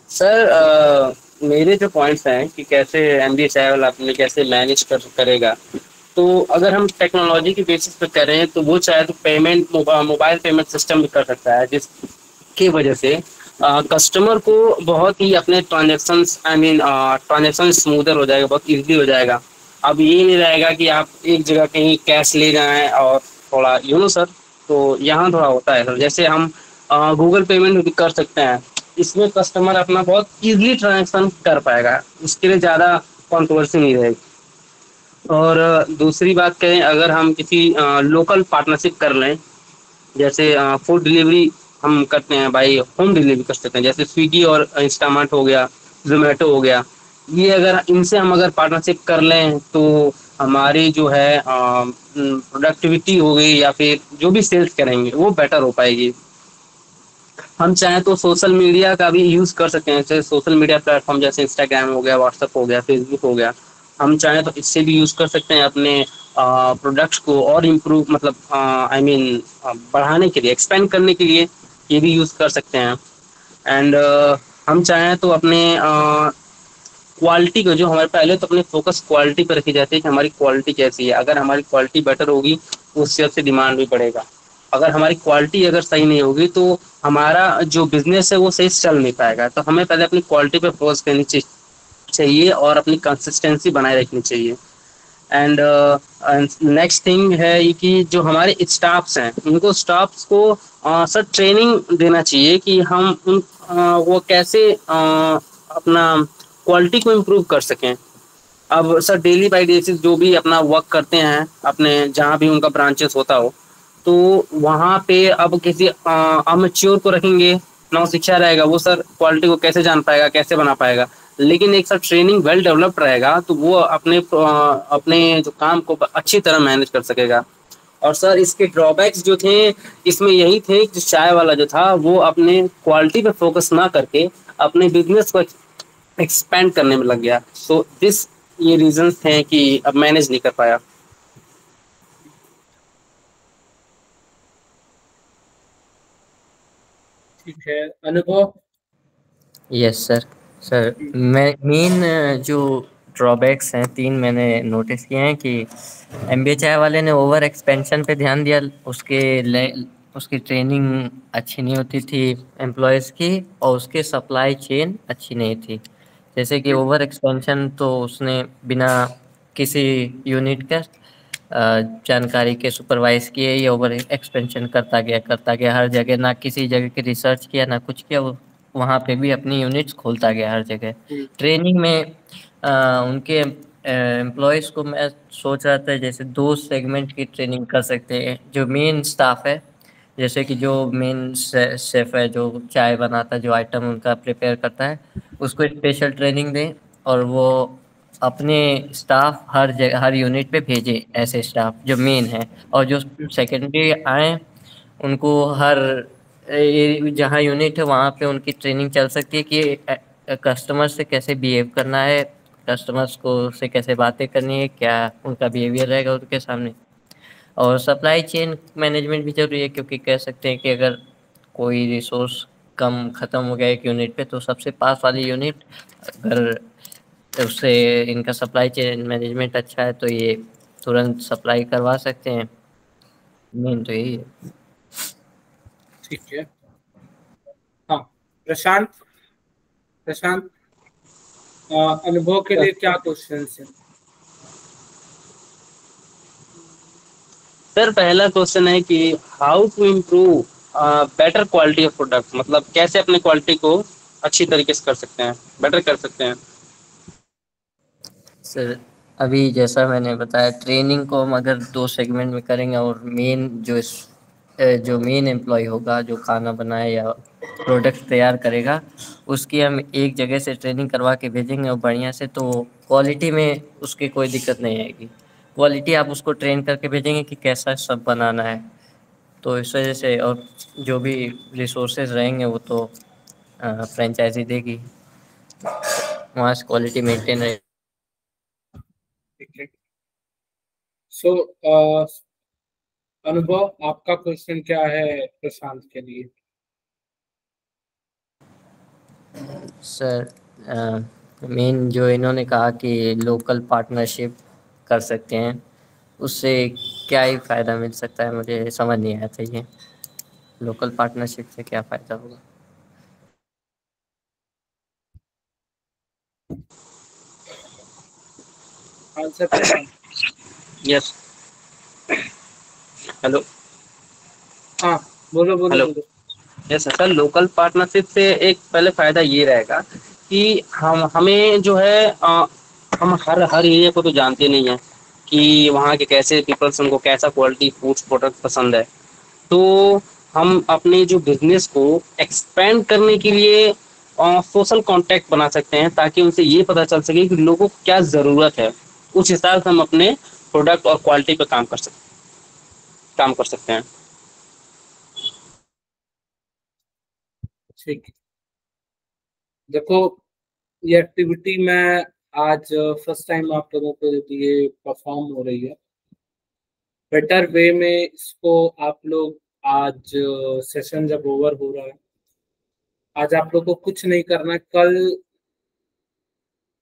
Speaker 7: सर मेरे जो पॉइंट्स हैं कि कैसे एमबीए चाहे अपने कैसे मैनेज करेगा, तो अगर हम टेक्नोलॉजी की बेसिस पे करें तो वो चाहे तो पेमेंट मोबाइल पेमेंट सिस्टम भी कर सकता है, जिसकी वजह से कस्टमर को बहुत ही अपने ट्रांजेक्शन स्मूदर हो जाएगा, बहुत इजीली हो जाएगा। अब ये नहीं रहेगा कि आप एक जगह कहीं कैश ले जाएं और थोड़ा सर, तो यहाँ थोड़ा होता है सर, जैसे हम गूगल पेमेंट भी कर सकते हैं, इसमें कस्टमर अपना बहुत इजीली ट्रांजेक्शन कर पाएगा, उसके लिए ज़्यादा कंट्रोवर्सी नहीं रहेगी। और दूसरी बात करें, अगर हम किसी लोकल पार्टनरशिप कर लें, जैसे फूड डिलीवरी हम करते हैं भाई, होम डिलीवरी कर सकते हैं, जैसे स्विगी और इंस्टामार्ट हो गया, जोमेटो हो गया, ये अगर इनसे हम अगर पार्टनरशिप कर लें तो हमारी जो है प्रोडक्टिविटी हो गई या फिर जो भी सेल्स करेंगे वो बेटर हो पाएगी। हम चाहें तो सोशल मीडिया का भी यूज़ कर सकते हैं, जैसे सोशल मीडिया प्लेटफॉर्म जैसे इंस्टाग्राम हो गया, व्हाट्सएप हो गया, फेसबुक हो गया, हम चाहें तो इससे भी यूज़ कर सकते हैं अपने प्रोडक्ट्स को और इम्प्रूव, मतलब आई मीन बढ़ाने के लिए, एक्सपेंड करने के लिए ये भी यूज़ कर सकते हैं। एंड हम चाहें तो अपने क्वालिटी को, जो हमारे पहले तो अपने फोकस क्वालिटी पर रखी जाती है कि हमारी क्वालिटी कैसी है, अगर हमारी क्वालिटी बेटर होगी तो उससे उससे डिमांड भी बढ़ेगा। अगर हमारी क्वालिटी अगर सही नहीं होगी तो हमारा जो बिजनेस है वो सही से चल नहीं पाएगा। तो हमें पहले अपनी क्वालिटी पे फोकस करनी चाहिए और अपनी कंसिस्टेंसी बनाए रखनी चाहिए। एंड नेक्स्ट थिंग है ये कि जो हमारे स्टाफ्स हैं उनको स्टाफ्स को सर ट्रेनिंग देना चाहिए कि हम वो कैसे अपना क्वालिटी को इम्प्रूव कर सकें। अब सर डेली बाई बेसिस जो भी अपना वर्क करते हैं अपने जहाँ भी उनका ब्रांचेस होता हो, तो वहाँ पे अब किसी अमेच्योर को रखेंगे, नौ शिक्षा रहेगा, वो सर क्वालिटी को कैसे जान पाएगा, कैसे बना पाएगा। लेकिन एक सर ट्रेनिंग वेल डेवलप्ड रहेगा तो वो अपने जो काम को अच्छी तरह मैनेज कर सकेगा। और सर इसके ड्रॉबैक्स जो थे इसमें यही थे कि चाय वाला जो था वो अपने क्वालिटी पे फोकस ना करके अपने बिजनेस को एक्सपेंड करने में लग गया। सो दिस ये रीजंस थे कि अब मैनेज नहीं कर पाया।
Speaker 1: ठीक है, अनुभव।
Speaker 5: Yes sir. सर मैं मेन जो ड्रॉबैक्स हैं 3 मैंने नोटिस किए हैं कि एमबीए चाय वाले ने ओवर एक्सपेंशन पे ध्यान दिया, उसकी ट्रेनिंग अच्छी नहीं होती थी एम्प्लॉयज़ की, और उसके सप्लाई चेन अच्छी नहीं थी। जैसे कि ओवर एक्सपेंशन तो उसने बिना किसी यूनिट का जानकारी के सुपरवाइज किए, ये ओवर एक्सपेंशन करता गया हर जगह, ना किसी जगह की रिसर्च किया ना कुछ किया, वो वहाँ पे भी अपनी यूनिट्स खोलता गया हर जगह। ट्रेनिंग में उनके एम्प्लॉयज़ को मैं सोच रहा था जैसे 2 सेगमेंट की ट्रेनिंग कर सकते हैं। जो मेन स्टाफ है, जैसे कि जो मेन शेफ है जो चाय बनाता है, जो आइटम उनका प्रिपेयर करता है, उसको स्पेशल ट्रेनिंग दें और वो अपने स्टाफ हर जगह हर यूनिट पे भेजे, ऐसे स्टाफ जो मेन है, और जो सेकेंडरी आए उनको हर जहाँ यूनिट है वहाँ पे उनकी ट्रेनिंग चल सकती है कि कस्टमर से कैसे बिहेव करना है, कस्टमर्स को से कैसे बातें करनी है, क्या उनका बिहेवियर रहेगा उनके सामने। और सप्लाई चेन मैनेजमेंट भी जरूरी है, क्योंकि कह सकते हैं कि अगर कोई रिसोर्स कम ख़त्म हो गया एक यूनिट पे, तो सबसे पास वाली यूनिट अगर उससे इनका सप्लाई चेन मैनेजमेंट अच्छा है तो ये तुरंत सप्लाई करवा सकते हैं। मेन तो यही है।
Speaker 1: ठीक है। हाँ, प्रशांत। प्रशांत, अनुभव के लिए क्या क्वेश्चन है?
Speaker 7: सर पहला क्वेश्चन है कि how to improve better quality of product, मतलब कैसे अपने क्वालिटी को अच्छी तरीके से कर सकते हैं, बेटर कर सकते हैं।
Speaker 5: सर अभी जैसा मैंने बताया, ट्रेनिंग को हम अगर 2 सेगमेंट में करेंगे और मेन जो जो मेन एम्प्लॉय होगा जो खाना बनाए या प्रोडक्ट तैयार करेगा, उसकी हम एक जगह से ट्रेनिंग करवा के भेजेंगे और बढ़िया से, तो क्वालिटी में उसकी कोई दिक्कत नहीं आएगी। क्वालिटी आप उसको ट्रेन करके भेजेंगे कि कैसा सब बनाना है, तो इस वजह से, और जो भी रिसोर्सेज रहेंगे वो तो फ्रेंचाइजी देगी, वहाँ से क्वालिटी मेंटेन रहेगी।
Speaker 1: ठीक है। सो अनुभव, आपका क्वेश्चन क्या है प्रशांत के लिए?
Speaker 5: सर मेन जो इन्होंने कहा कि लोकल पार्टनरशिप कर सकते हैं, उससे क्या ही फ़ायदा मिल सकता है, मुझे समझ नहीं आया था ये लोकल पार्टनरशिप से क्या फ़ायदा होगा।
Speaker 1: आंसर प्रशांत।
Speaker 7: यस। हेलो।
Speaker 1: हाँ, बोलो बोलो
Speaker 7: हेलो।
Speaker 1: बोलो।
Speaker 7: यस सर, लोकल पार्टनरशिप से एक पहले फायदा ये रहेगा कि हमें जो है हम हर हर एरिया को तो जानते नहीं है कि वहाँ के कैसे पीपल्स, उनको कैसा क्वालिटी फूड्स प्रोडक्ट पसंद है। तो हम अपने जो बिजनेस को एक्सपेंड करने के लिए सोशल कांटेक्ट बना सकते हैं, ताकि उनसे ये पता चल सके कि लोगों को क्या ज़रूरत है। उस हिसाब से हम अपने प्रोडक्ट और क्वालिटी पर काम कर सकते हैं।
Speaker 1: ठीक है। देखो, ये एक्टिविटी मैं आज फर्स्ट टाइम आप लोगों को ये परफॉर्म हो रही है। बेटर वे में इसको आप लोग आज सेशन जब ओवर हो रहा है, आज आप लोग को कुछ नहीं करना है।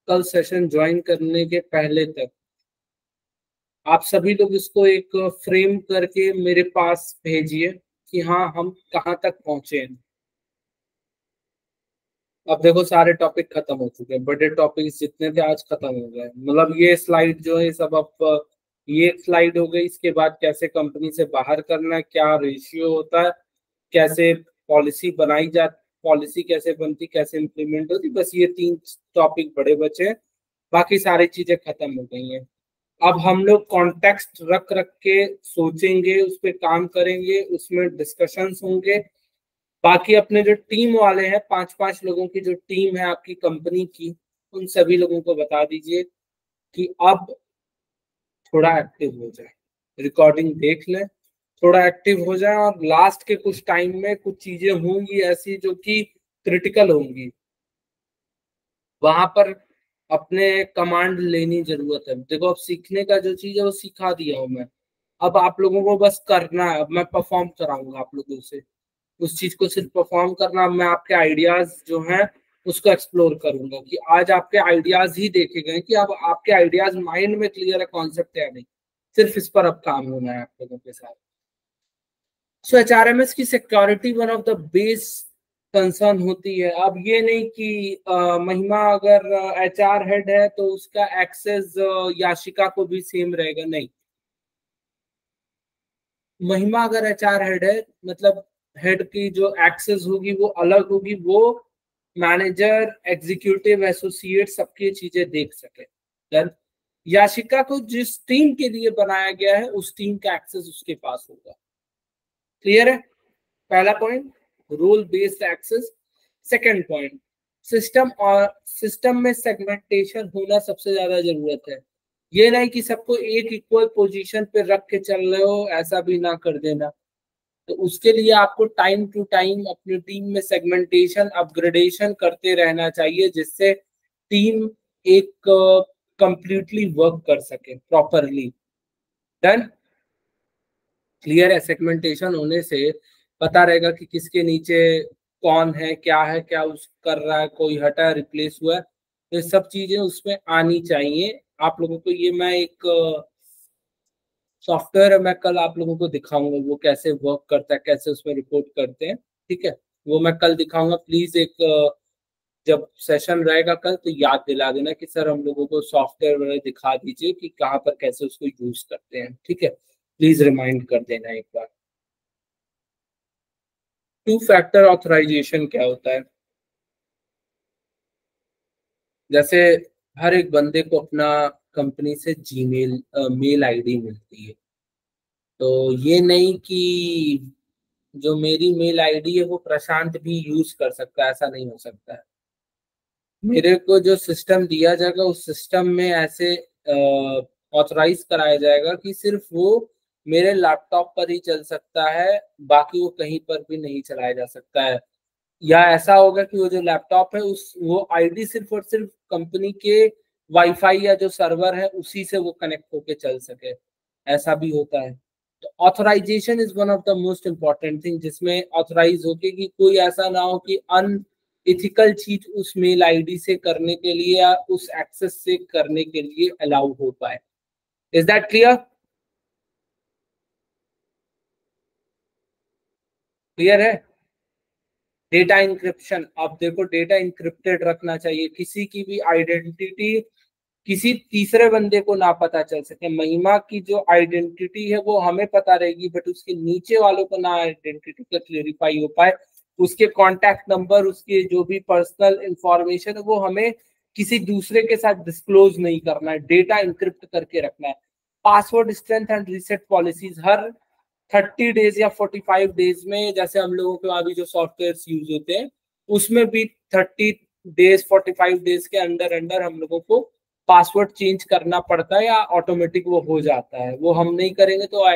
Speaker 1: कल सेशन ज्वाइन करने के पहले तक आप सभी लोग इसको एक फ्रेम करके मेरे पास भेजिए कि हाँ, हम कहाँ तक पहुंचे हैं। अब देखो, सारे टॉपिक खत्म हो चुके हैं, बड़े टॉपिक्स जितने थे आज खत्म हो गए। मतलब ये स्लाइड जो है सब, अब ये स्लाइड हो गई। इसके बाद कैसे कंपनी से बाहर करना है, क्या रेशियो होता है, कैसे पॉलिसी बनाई जाती, पॉलिसी कैसे बनती, कैसे इम्प्लीमेंट होती, बस ये 3 टॉपिक बड़े बचे हैं। बाकी सारी चीजें खत्म हो गई हैं। अब हम लोग कॉन्टेक्स्ट रख रख के सोचेंगे, उस पर काम करेंगे, उसमें डिस्कशंस होंगे। बाकी अपने जो टीम वाले हैं, 5-5 लोगों की जो टीम है आपकी कंपनी की, उन सभी लोगों को बता दीजिए कि अब थोड़ा एक्टिव हो जाए, रिकॉर्डिंग देख लें, थोड़ा एक्टिव हो जाए। और लास्ट के कुछ टाइम में कुछ चीजें होंगी ऐसी जो कि क्रिटिकल होंगी, वहां पर अपने कमांड लेनी जरूरत है। देखो, अब सीखने का जो चीज है वो सिखा दिया हूं मैं, अब आप लोगों को बस करना है। अब मैं परफॉर्म कराऊंगा आप लोगों से, उस चीज को सिर्फ परफॉर्म करना। मैं आपके आइडियाज जो हैं उसको एक्सप्लोर करूंगा कि आज आपके आइडियाज ही देखे गए कि अब आपके आइडियाज माइंड में क्लियर है, कॉन्सेप्ट है नहीं, सिर्फ इस पर अब काम होना है आप लोगों के साथ। सो एचआरएमएस की security one of the base concern होती है। अब ये नहीं कि महिमा अगर एचआर हेड है तो उसका एक्सेस याशिका को भी सेम रहेगा, नहीं। महिमा अगर एचआर हेड है, मतलब हेड की जो एक्सेस होगी वो अलग होगी, वो मैनेजर, एग्जीक्यूटिव, एसोसिएट सबकी चीजें देख सके। देन याशिका को जिस टीम के लिए बनाया गया है उस टीम का एक्सेस उसके पास होगा। क्लियर है? पहला point, rule based access. Second point, system में सेगमेंटेशन होना सबसे ज्यादा जरूरत है। ये नहीं कि सबको एक इक्वल पोजीशन पे रख के चल रहे हो, ऐसा भी ना कर देना। तो उसके लिए आपको टाइम टू टाइम अपनी टीम में सेगमेंटेशन, अपग्रेडेशन करते रहना चाहिए, जिससे टीम एक कंप्लीटली वर्क कर सके प्रॉपरली। डन? क्लियर है? सेगमेंटेशन होने से पता रहेगा कि किसके नीचे कौन है, क्या उस कर रहा है, कोई हटा, रिप्लेस हुआ है। ये सब चीजें उसमें आनी चाहिए आप लोगों को। ये मैं एक सॉफ्टवेयर है, मैं कल आप लोगों को दिखाऊंगा वो कैसे वर्क करता है, कैसे उसमें रिपोर्ट करते हैं। ठीक है, वो मैं कल दिखाऊंगा। प्लीज एक जब सेशन रहेगा कल तो याद दिला देना कि सर हम लोगों को सॉफ्टवेयर वगैरह दिखा दीजिए कि कहाँ पर कैसे उसको यूज करते हैं। ठीक है, प्लीज रिमाइंड कर देना एक बार। 2 फैक्टर ऑथराइजेशन क्या होता है? जैसे हर एक बंदे को अपना कंपनी से जीमेल मेल आईडी मिलती है, तो ये नहीं कि जो मेरी मेल आईडी है वो प्रशांत भी यूज कर सकता है, ऐसा नहीं हो सकता है। मेरे को जो सिस्टम दिया जाएगा उस सिस्टम में ऐसे ऑथराइज कराया जाएगा कि सिर्फ वो मेरे लैपटॉप पर ही चल सकता है, बाकी वो कहीं पर भी नहीं चलाया जा सकता है। या ऐसा होगा कि वो जो लैपटॉप है उस वो आईडी सिर्फ और सिर्फ कंपनी के वाईफाई या जो सर्वर है उसी से वो कनेक्ट होके चल सके, ऐसा भी होता है। तो authorization is one of the most important thing, जिसमें ऑथराइज होके कि कोई ऐसा ना हो कि अनइथिकल चीज उस मेल आईडी से करने के लिए या उस एक्सेस से करने के लिए अलाउ हो पाए। Is that clear? क्लियर है? डेटा इंक्रिप्शन, अब देखो डेटा इंक्रिप्टेड रखना चाहिए, किसी की भी आइडेंटिटी किसी तीसरे बंदे को ना पता चल सके। महिमा की जो आइडेंटिटी है वो हमें पता रहेगी, बट उसके नीचे वालों को ना आइडेंटिटी का क्लेरिफाई हो पाए, उसके कॉन्टैक्ट नंबर, उसके जो भी पर्सनल इंफॉर्मेशन है वो हमें किसी दूसरे के साथ डिस्क्लोज नहीं करना है, डेटा इंक्रिप्ट करके रखना है। Password strength and reset policies her 30 days या 45 डेज में, जैसे हम लोगों के अभी जो सॉफ्टवेयर यूज होते हैं उसमें भी 30 डेज 45 डेज के अंदर अंदर हम लोगों को पासवर्ड चेंज करना पड़ता है, या ऑटोमेटिक वो हो जाता है। वो हम नहीं करेंगे तो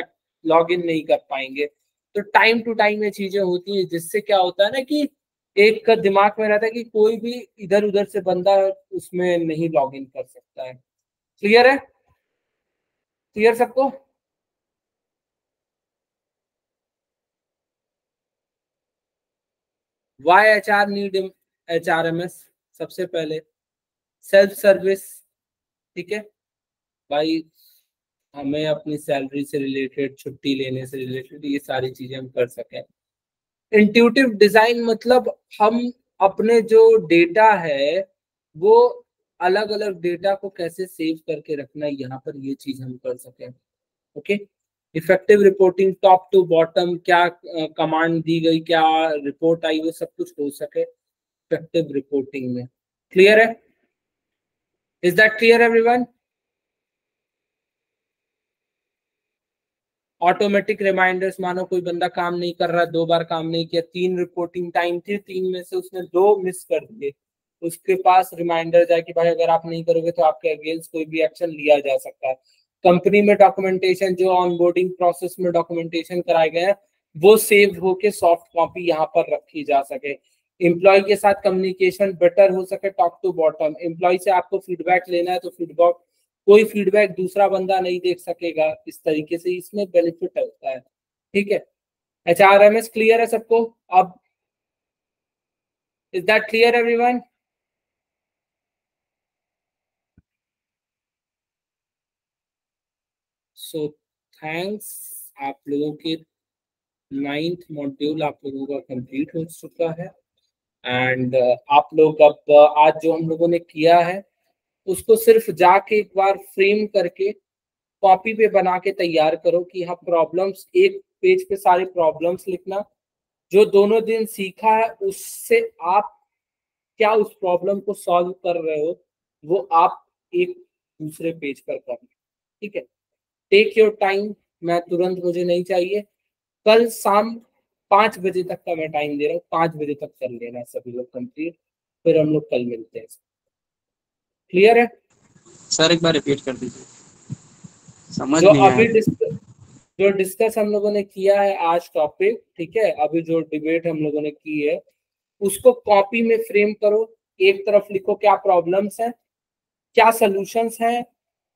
Speaker 1: लॉग इन नहीं कर पाएंगे। तो टाइम टू टाइम ये चीजें होती है, जिससे क्या होता है ना कि एक का दिमाग में रहता है कि कोई भी इधर उधर से बंदा उसमें नहीं लॉग इन कर सकता है। क्लियर है? क्लियर सबको? Why HR need HRMS? सबसे पहले सेल्फ सर्विस, ठीक है भाई, हमें अपनी सैलरी से रिलेटेड, छुट्टी लेने से रिलेटेड ये सारी चीजें हम कर सकें। इंट्यूटिव डिजाइन मतलब हम अपने जो डेटा है वो अलग अलग डेटा को कैसे सेव करके रखना है, यहाँ पर ये चीज हम कर सकें। Okay, effective reporting, top to bottom, क्या कमांड दी गई, क्या रिपोर्ट आई, वो सब कुछ हो सके इफेक्टिव रिपोर्टिंग में। क्लियर है? Is that clear everyone? Automatic reminders, मानो कोई बंदा काम नहीं कर रहा, 2 बार काम नहीं किया, 3 रिपोर्टिंग टाइम थी, 3 में से उसने 2 मिस कर दिए, उसके पास रिमाइंडर जाए कि भाई अगर आप नहीं करोगे तो आपके अगेंस्ट कोई भी एक्शन लिया जा सकता है। कंपनी में डॉक्यूमेंटेशन, जो ऑनबोर्डिंग प्रोसेस में डॉक्यूमेंटेशन कराए गए हैं वो सेव होके सॉफ्ट कॉपी यहाँ पर रखी जा सके। एम्प्लॉय के साथ कम्युनिकेशन बेटर हो सके, टॉप टू बॉटम, एम्प्लॉय से आपको फीडबैक लेना है तो फीडबैक, कोई फीडबैक दूसरा बंदा नहीं देख सकेगा, इस तरीके से इसमें बेनिफिट होता है। ठीक है, HRMS क्लियर है सबको? अब is that clear everyone? So thanks, आप लोगों के 9th मॉड्यूल आप लोगों का कंप्लीट हो चुका है। एंड आप लोग अब आज जो हम लोगों ने किया है उसको सिर्फ जाके एक बार फ्रेम करके कॉपी पे बना के तैयार करो कि हाँ प्रॉब्लम्स, एक पेज पे सारे प्रॉब्लम्स लिखना, जो दोनों दिन सीखा है उससे आप क्या उस प्रॉब्लम को सॉल्व कर रहे हो वो आप एक दूसरे पेज पर करना। ठीक है, टेक योर टाइम, मैं तुरंत मुझे नहीं चाहिए, कल शाम 5 बजे तक का मैं टाइम दे रहा हूँ, 5 बजे तक कर लेना सभी लोग कंप्लीट, फिर हम लोग कल मिलते हैं। क्लियर है?
Speaker 7: सर एक बार रिपीट कर दीजिए, समझ
Speaker 1: जो
Speaker 7: नहीं
Speaker 1: अभी
Speaker 7: आया।
Speaker 1: जो डिस्कस हम लोगों ने किया है आज टॉपिक, ठीक है, अभी जो डिबेट हम लोगों ने की है उसको कॉपी में फ्रेम करो, एक तरफ लिखो क्या प्रॉब्लम्स हैं, क्या सॉल्यूशंस हैं,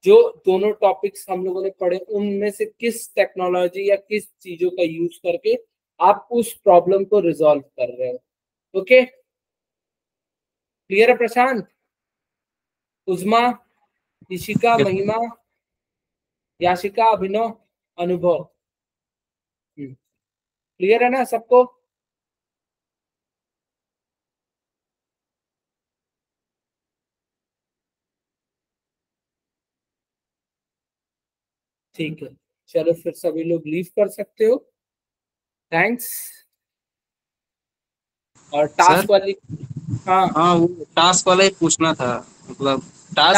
Speaker 1: जो दोनों टॉपिक्स हम लोगों ने पढ़े उनमें से किस टेक्नोलॉजी या किस चीजों का यूज करके आप उस प्रॉब्लम को रिजॉल्व कर रहे हो। ओके, क्लियर है प्रशांत, उज्मा, इशिका, महिमा, याशिका, अभिनव, अनुभव? क्लियर है ना सबको? ठीक है, चलो फिर सभी लोग लीव कर सकते हो। थैंक्स। और
Speaker 7: सर
Speaker 1: टास्क वाली, हाँ
Speaker 7: हाँ वो टास्क वाला ही पूछना था, मतलब टास्क